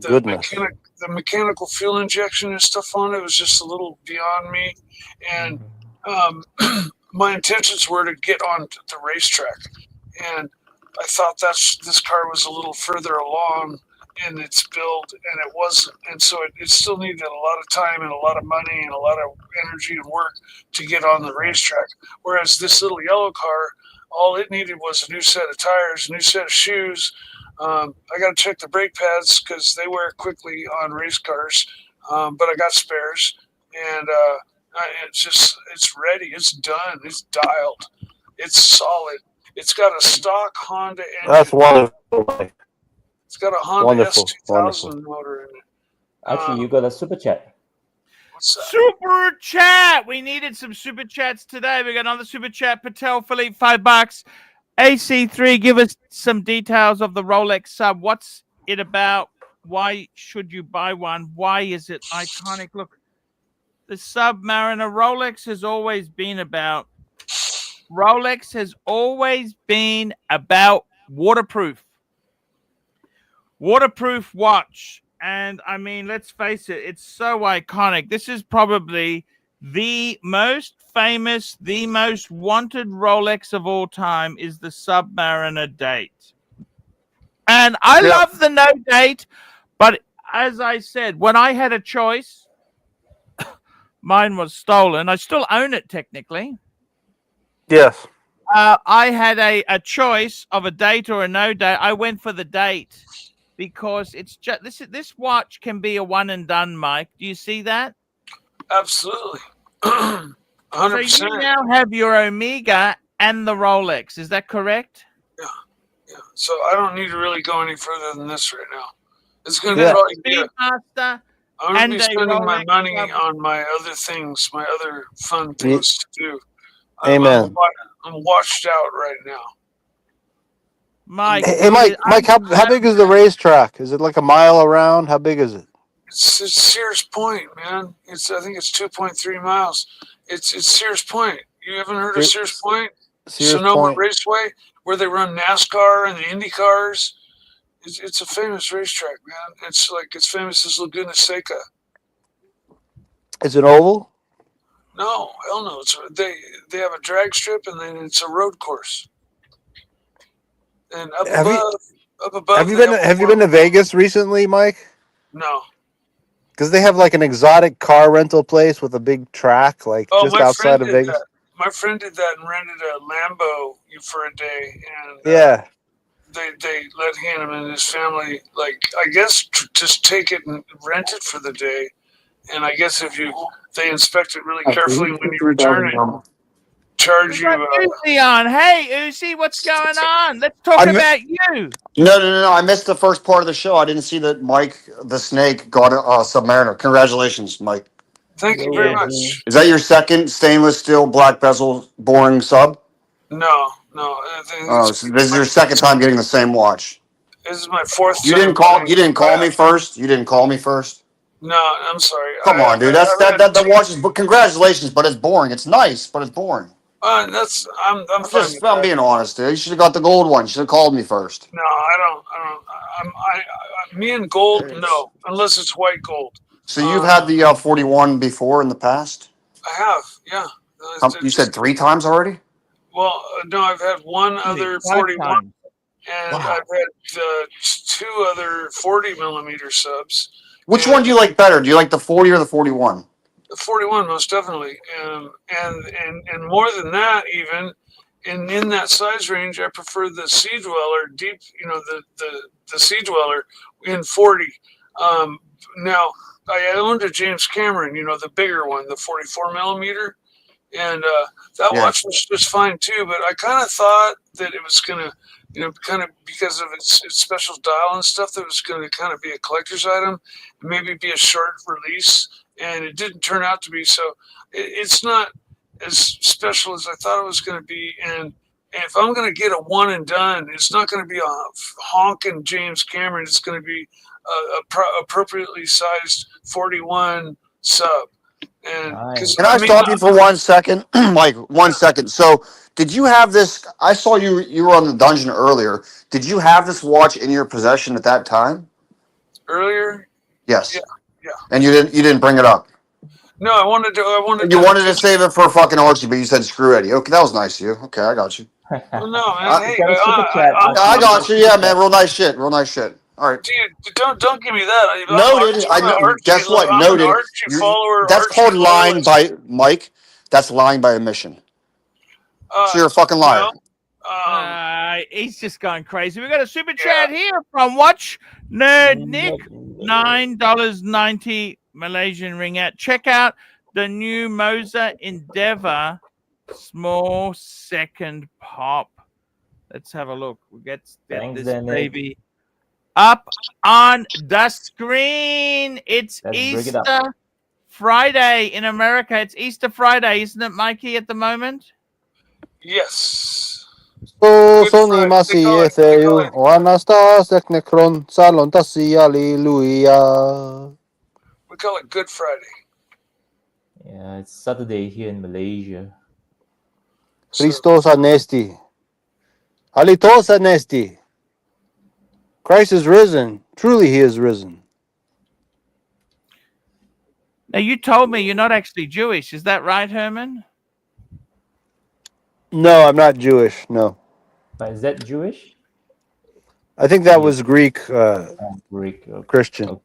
the mechanical fuel injection and stuff on it was just a little beyond me, and my intentions were to get on the racetrack, and I thought this car was a little further along in its build, and it wasn't, and so it still needed a lot of time and a lot of money and a lot of energy and work to get on the racetrack. Whereas this little yellow car, all it needed was a new set of tires, a new set of shoes. I got to check the brake pads because they wear quickly on race cars, but I got spares, and it's ready, it's done, it's dialed, it's solid. It's got a stock Honda engine. That's wonderful. It's got a Honda S2000 motor in it. Actually, you got a super chat. What's that? Super chat. We needed some super chats today. We got another super chat. Patel Philippe, $5. AC3, give us some details of the Rolex sub. What's it about? Why should you buy one? Why is it iconic? Look, the Submariner Rolex has always been about. Rolex has always been about waterproof watch. And I mean, let's face it, it's so iconic. This is probably the most famous, the most wanted Rolex of all time is the Submariner date. And I love the no date, but as I said, when I had a choice, mine was stolen. I still own it technically. Yes. I had a choice of a date or a no date. I went for the date because it's just this watch can be a one and done, Mike. Do you see that? Absolutely. 100%. So you now have your Omega and the Rolex. Is that correct? Yeah. So I don't need to really go any further than this right now. It's going to probably be Speedmaster. I'm going to be spending Rolex my money sub. on my other things, my other fun things to do. Amen. I'm washed out right now. Mike. Hey, Mike, how big is the racetrack? Is it like a mile around? How big is it? It's Sears Point, man. I think it's 2.3 miles. It's Sears Point. You haven't heard of Sears Point? Sears Sonoma Point. Raceway, where they run NASCAR and the Indy cars. It's a famous racetrack, man. It's famous as Laguna Seca. Is it oval? No, hell no. They have a drag strip and then it's a road course. And up Have above. Have you been to Vegas recently, Mike? No. Because they have like an exotic car rental place with a big track, like just outside of Vegas. My friend did that and rented a Lambo for a day, and Yeah. They let him and his family, like, I guess, just take it and rent it for the day. And I guess they inspect it really carefully when you return it, charge you. Uzi on. Hey, Uzi, what's going on? Let's talk about you. No. I missed the first part of the show. I didn't see that Mike the Snake got a Submariner. Congratulations, Mike. Thank you very much. Is that your second stainless steel black bezel boring sub? No. Oh, so this is your second time getting the same watch. This is my fourth. You didn't call me first. You didn't call me first. No, I'm sorry. Come on, dude. That watch is. But congratulations, but it's boring. It's nice, but it's boring. I'm I'm being honest, dude. You should have got the gold one. You should have called me first. No, I don't. Me and gold, no, unless it's white gold. So you've had the 41 before in the past? I have, yeah. You said 3 times already? Well, no, I've had one other 41, and I've had 2 other 40 millimeter subs. Which one do you like better? Do you like the 40 or the 41? The 41, most definitely, and more than that, even in that size range, I prefer the Sea Dweller deep. The Sea Dweller in 40. Now I owned a James Cameron, the bigger one, the 44 millimeter, and that watch was just fine too. But I kind of thought that it was gonna, kind of because of its special dial and stuff, that it was gonna kind of be a collector's item, maybe be a short release. And it didn't turn out to be. So it's not as special as I thought it was going to be. And if I'm going to get a one and done, it's not going to be a honking James Cameron. It's going to be a appropriately sized 41 sub. And can I stop you for 1 second, Mike? 1 second. So did you have this? I saw you were on the dungeon earlier. Did you have this watch in your possession at that time? Earlier? Yes. Yeah. And you didn't bring it up. No, I wanted to save it for fucking Archie, but you said screw Eddie. Okay, that was nice of you. Okay, I got you. Well, no, man. Hey, I got you. Yeah, man. Real nice shit. All right. Dude, don't give me that. Noted. Guess what? Noted. That's called lying by Mike. That's lying by omission. So you're a fucking liar. He's just going crazy. We got a super chat here from Watch Nerd Nick, $9.90 Malaysian ringgit. Check out the new Moser Endeavor small second pop. Let's have a look. We'll get this baby up on the screen. It's Easter Friday in America. It's Easter Friday, isn't it, Mikey, at the moment? Yes. Soni masi etheu, Anastas eknekron salon tasi alleluia. We call it Good Friday. Yeah, it's Saturday here in Malaysia. Christos anesti. Alitos anesti. Christ is risen. Truly he is risen. Now, you told me you're not actually Jewish. Is that right, Herman? No, I'm not Jewish. No. But is that Jewish? I think that was Greek. Greek. Christian.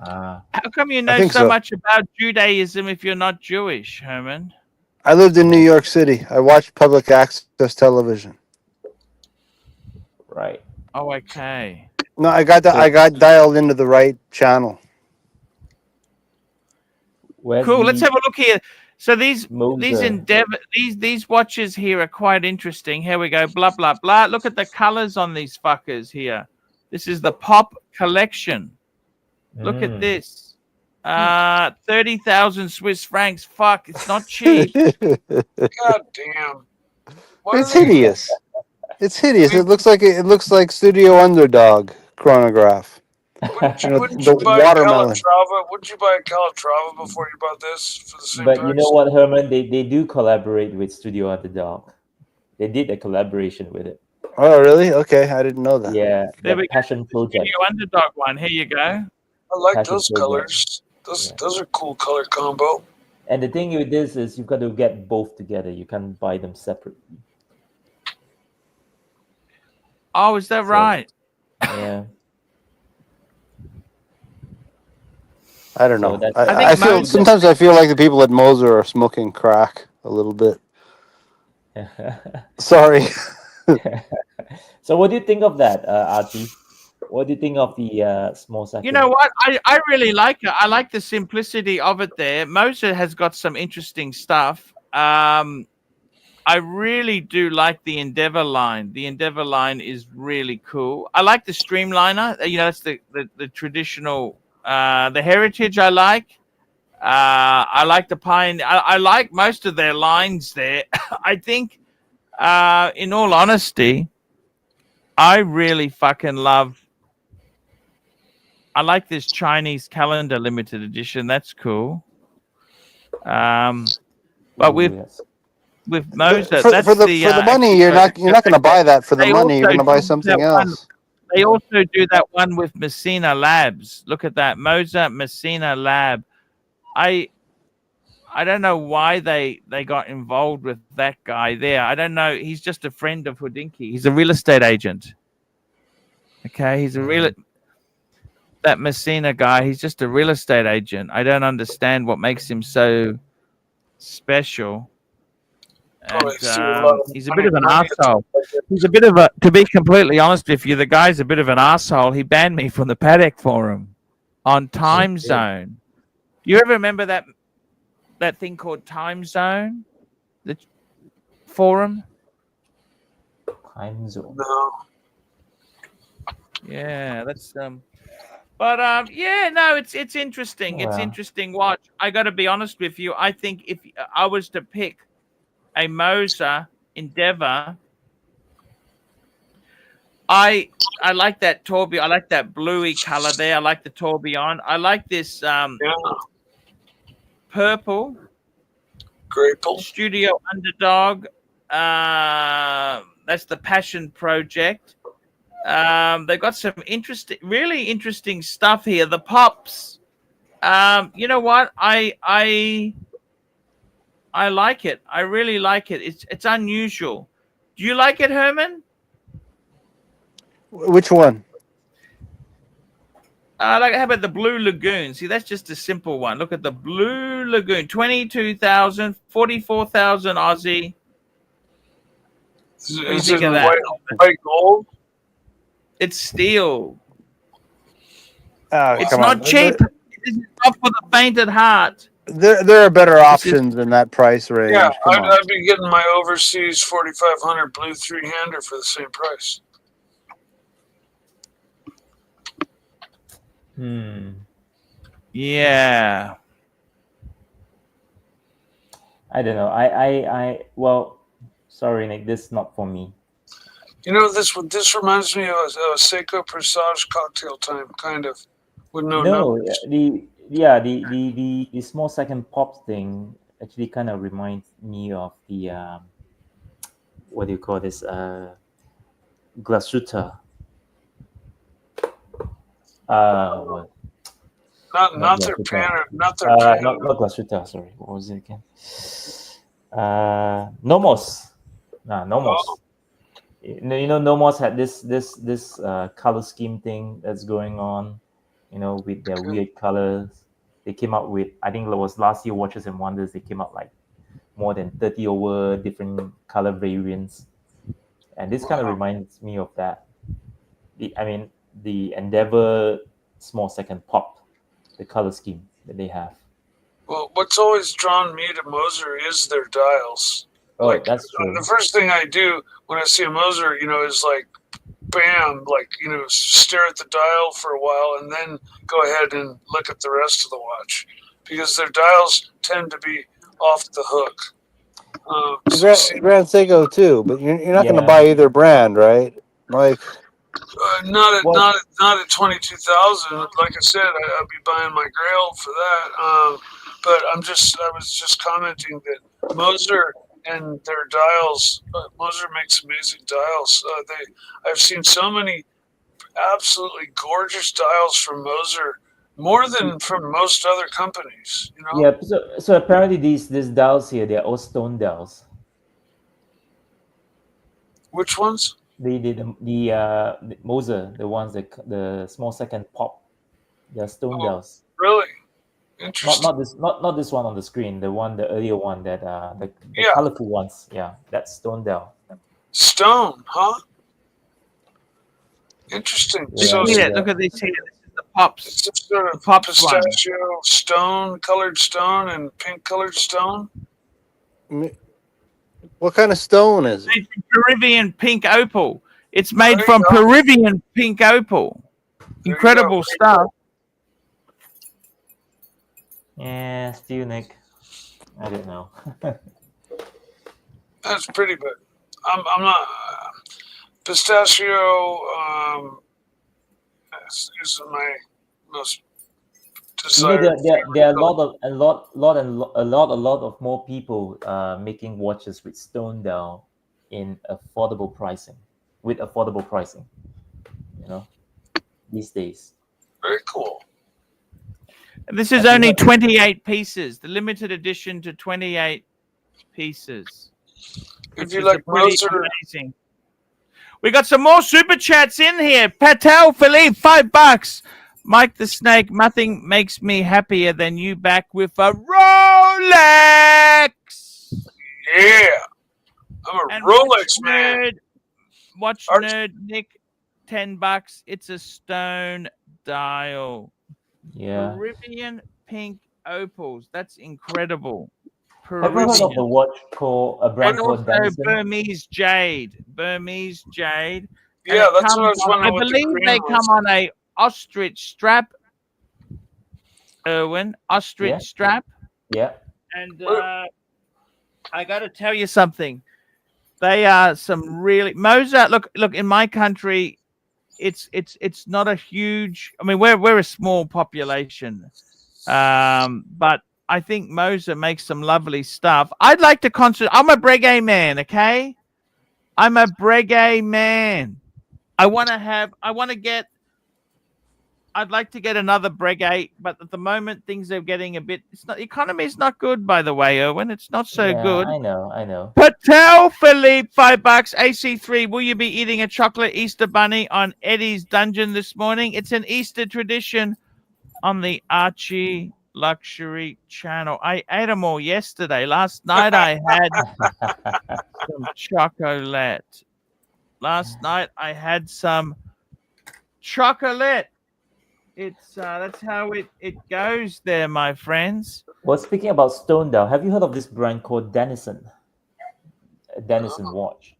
How come you know so much about Judaism if you're not Jewish, Herman? I lived in New York City. I watched public access television. Right. Oh, okay. No, I got dialed into the right channel. Cool. Let's have a look here. So these watches here are quite interesting. Here we go. Blah blah blah. Look at the colors on these fuckers here. This is the Pop collection. Look at this. 30,000 Swiss francs. Fuck, it's not cheap. God damn. It's hideous. It's hideous. It looks like Studio Underdog chronograph. Wouldn't you, You know, wouldn't the you buy watermelon. Calatrava? Wouldn't you buy a Calatrava before you bought this for the same But price? you know what, Herman? They do collaborate with Studio Underdog. They did a collaboration with it. Oh, really? Okay, I didn't know that. Yeah, There the we go. Passion The Studio Project. Underdog one. Here you go. I like Passion those Project. colors. Those Yeah. those are cool color combo. And the thing with this is you've got to get both together. You can't buy them separately. Oh, is that So- right? Yeah. I don't So know. that's- I think I feel most- sometimes I feel like the people at Moser are smoking crack a little bit. Sorry. So what do you think of that, Archie? What do you think of the small second? You know what? I really like it. I like the simplicity of it there. Moser has got some interesting stuff. I really do like the Endeavor line. The Endeavor line is really cool. I like the Streamliner. You know, that's the traditional, the Heritage I like. I like the Pioneer. I like most of their lines there. I think, in all honesty, I really fucking love. I like this Chinese calendar limited edition. That's cool. But Ooh, with yes. Moser, for that's the money, you're not going to buy that for the They money. You're also going to buy do something that one- else. They also do that one with Messina Labs. Look at that, Moser Messina Lab. I don't know why they got involved with that guy there. I don't know. He's just a friend of Houdinki. He's a real estate agent. Okay, he's a real. That Messina guy, he's just a real estate agent. I don't understand what makes him so special. Probably And threw a lot of he's a bit of an money into asshole. it. He's a bit of a. To be completely honest with you, the guy's a bit of an asshole. He banned me from the Paddock forum on Time Zone. Do you ever remember that thing called Time Zone? The forum? Time zone. No. Yeah, that's But yeah, no, it's interesting. It's Wow. interesting watch. I got to be honest with you. I think if I was to pick a Moser Endeavor, I like that tourbillon. I like that bluey color there. I like the tourbillon. I like this Yeah. purple Grapple. Studio Underdog. That's the Passion Project. They've got some really interesting stuff here. The pops. You know what? I like it. I really like it. It's unusual. Do you like it, Herman? Which one? Like, how about the Blue Lagoon? See, that's just a simple one. Look at the Blue Lagoon. 22,000, 44,000 Aussie. Is do you it think in of that? white gold? It's steel. Oh, It's come not on. cheap. It's not for the faint at heart. There are better options in that price range. Yeah, Come on. I'd be getting my overseas 4500 blue three-hander for the same price. Yeah. I don't know. I well, sorry, Nick. This is not for me. You know, this reminds me of a Seiko Presage cocktail time, kind of, with no No, numbers. the small second pops thing actually kind of reminds me of the what do you call this glasuta. What? Not their Glasuta. panner, not their Not glasuta. Sorry, what was it again? Nomos. Nomos. Oh. You know, Nomos had this color scheme thing that's going on. You know, with their weird colors. They came out with, I think it was last year Watches and Wonders. They came out like more than 30 over different color variants, and this kind of reminds me of that. The Endeavor small second pop, the color scheme that they have. Well, what's always drawn me to Moser is their dials. Oh, Like, that's true. The first thing I do when I see a Moser, is like, bam, like, stare at the dial for a while and then go ahead and look at the rest of the watch, because their dials tend to be off the hook. Grand Seiko too, but you're not going to Yeah. buy either brand, right? Like, Not at 22,000. Like I said, I'd be buying my Grail for that. But I was just commenting that Moser and their dials. Moser makes amazing dials. I've seen so many absolutely gorgeous dials from Moser, more than from most other companies. You know. Yeah. So apparently these dials here, they're all stone dials. Which ones? The Moser, the ones that the small second pop, they're stone dials. Really? Interesting. Not this one on the screen. The earlier one that the colorful ones. Yeah, that's stone dial. Stone, huh? Interesting. Yeah, So Yeah, look at this here. This is the pops. it's just sort of Pops one. pistachio stone, colored stone, and pink colored stone. What kind of stone is it? Made from Peruvian pink opal. It's made There you from go. Peruvian pink opal. you Incredible go. stuff. Yeah, still Nick. I don't know. That's pretty good. I'm not pistachio. Is my most You know, desired. there are a lot of more people making watches with stone dial in affordable pricing, with affordable pricing. You know, these days. Very cool. This is only 28 pieces. The limited edition to 28 pieces. If which you is like pretty Moser, amazing. We got some more super chats in here. Patel Philippe, $5. Mike the Snake, nothing makes me happier than you back with a Rolex. yeah, I'm a And Rolex man. Watch Arch- nerd Nick, $10. It's a stone dial. Yeah. Peruvian pink opals. That's incredible. Have you heard of the watch called a brand And called also Denison? Burmese jade. Burmese jade. And Yeah, it that's what I was comes on- wondering. I what the believe green they was. come on a ostrich strap. Erwin, ostrich Yeah. strap. Yeah. And I got to tell you something. They are some really Moser. Look. In my country, it's not a huge. I mean, we're a small population, but I think Moser makes some lovely stuff. I'd like to concentrate. I'm a Breguet man. Okay, I'm a Breguet man. I'd like to get another Breguet, but at the moment things are getting a bit. The economy is not good, by the way, Erwin. It's not so Yeah, good. I know. Patel Philippe, $5. AC3, will you be eating a chocolate Easter bunny on Eddie's Dungeon this morning? It's an Easter tradition on the Archie Luxury channel. I ate them all yesterday. Last night I had some chocolate. Last night I had some chocolate. It's that's how it goes there, my friends. Well, speaking about stone dial, have you heard of this brand called Denison? A Denison watch.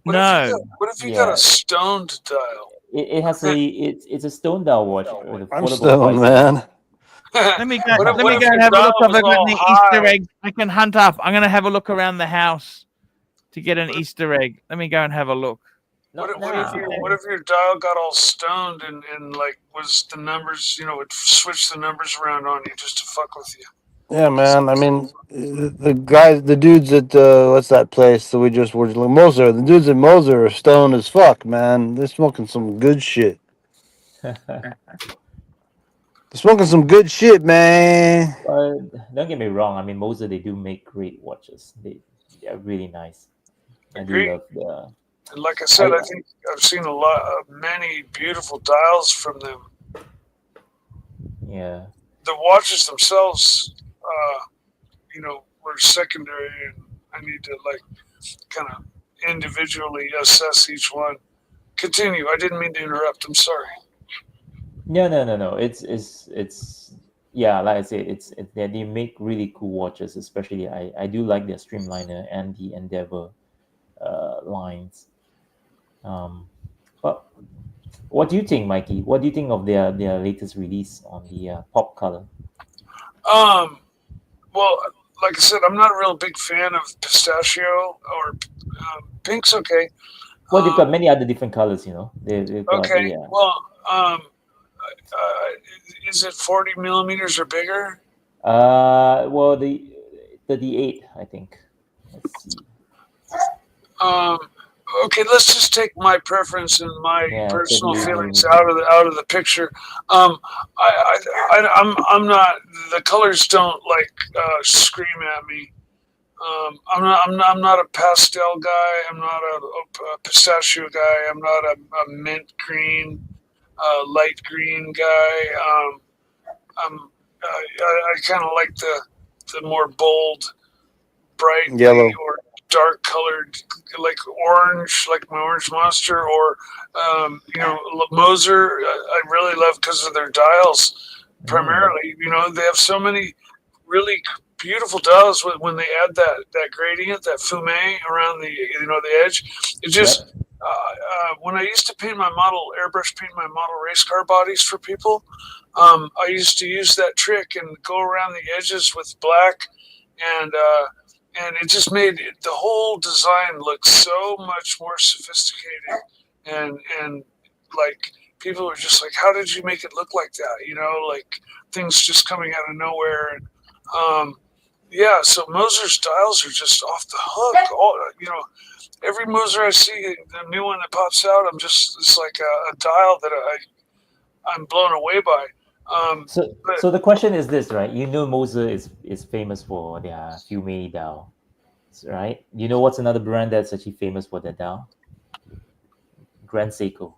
What No. if you got a stoned dial? It has it's a stone dial watch with I'm affordable stoned, pricing. man. Let me go. What if- Let what me if go your and have a look. dial I've was got all any high? Easter eggs I can hunt up. I'm going to have a look around the house to get an Easter egg. Let me go and have a look. Not What now. if your dial got all stoned and like was the numbers, would switch the numbers around on you just to fuck with you? Yeah, man. I mean, the dudes at what's that place that we just were Moser? The dudes at Moser are stoned as fuck, man. They're smoking some good shit. They're smoking some good shit, man. Don't get me wrong. I mean, Moser, they do make great watches. They're really nice. I do Agreed. love the. And like I said, I think I've seen many beautiful dials from them. Yeah. The watches themselves, were secondary, and I need to kind of individually assess each one. Continue. I didn't mean to interrupt. I'm sorry. No. It's yeah. Like I say, they make really cool watches. Especially, I do like their Streamliner and the Endeavor lines. But what do you think, Mikey? What do you think of their latest release on the pop color? Well, like I said, I'm not a real big fan of pistachio or pink's okay. Well, they've got many other different colors, you know. They've got Okay. Well, is it 40 millimeters or bigger? well, the 38, I think. Let's see. Okay, let's just take my preference and my Yeah, personal 38 feelings millimeters. out of the picture. I'm not. The colors don't like scream at me. I'm not a pastel guy. I'm not a pistachio guy. I'm not a mint green, light green guy. I kind of like the more bold, brightly Yellow. or dark colored, like orange, like my orange monster, or Moser. I really love because of their dials. Primarily, they have so many really beautiful dials when they add that gradient, that fume around the edge. It just when I used to airbrush paint my model race car bodies for people, I used to use that trick and go around the edges with black, and it just made the whole design look so much more sophisticated, and like people were just like, how did you make it look like that? Like things just coming out of nowhere. And so Moser's dials are just off the hook. Every Moser I see, the new one that pops out, it's like a dial that I'm blown away by. So the question is this, right? You know, Moser is famous for their fume dial, right? You know what's another brand that's actually famous for their dial? Grand Seiko.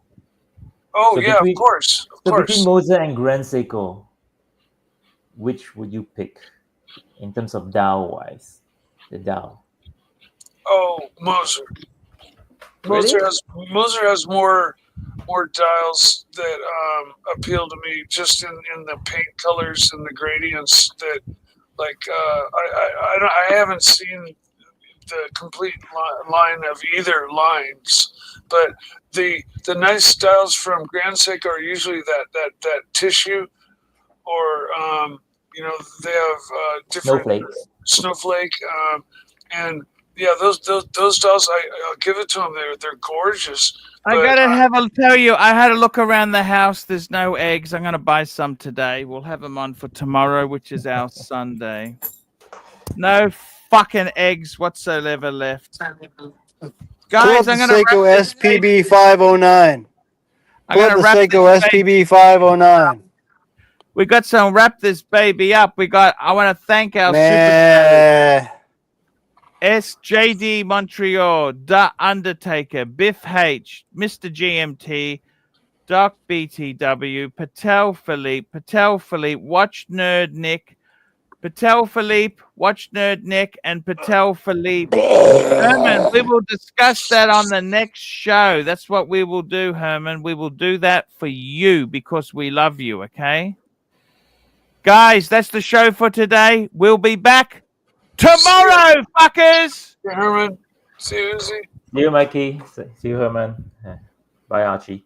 Oh So yeah, of course. Between Moser and Grand Seiko, which would you pick in terms of dial wise? The dial. Oh, Moser. Really? Moser has more dials that appeal to me, just in the paint colors and the gradients. That I haven't seen the complete line of either lines, but the nice dials from Grand Seiko are usually that tissue, or they have different snowflake, and yeah, those dials, I'll give it to them. They're gorgeous. I gotta tell you, I had a look around the house. There's no eggs. I'm gonna buy some today. We'll have them on for tomorrow, which is our Sunday. No fucking eggs whatsoever left. Guys, I'm gonna Seiko wrap this SPB 509. I'm gonna wrap Seiko SPB 509. We got some wrap this baby up. I want to thank our Man. super SJD Montreal, The Undertaker, Biff H, Mr. GMT, Doc BTW, Patel Philippe, Watch Nerd Nick, Patel Philippe, Watch Nerd Nick, and Patel Philippe. Herman, we will discuss that on the next show. That's what we will do, Herman. We will do that for you because we love you, okay? Guys, that's the show for today. We'll be back tomorrow, fuckers! Herman, see you, Uzi. See you, Mikey. See you, Herman. Bye, Archie.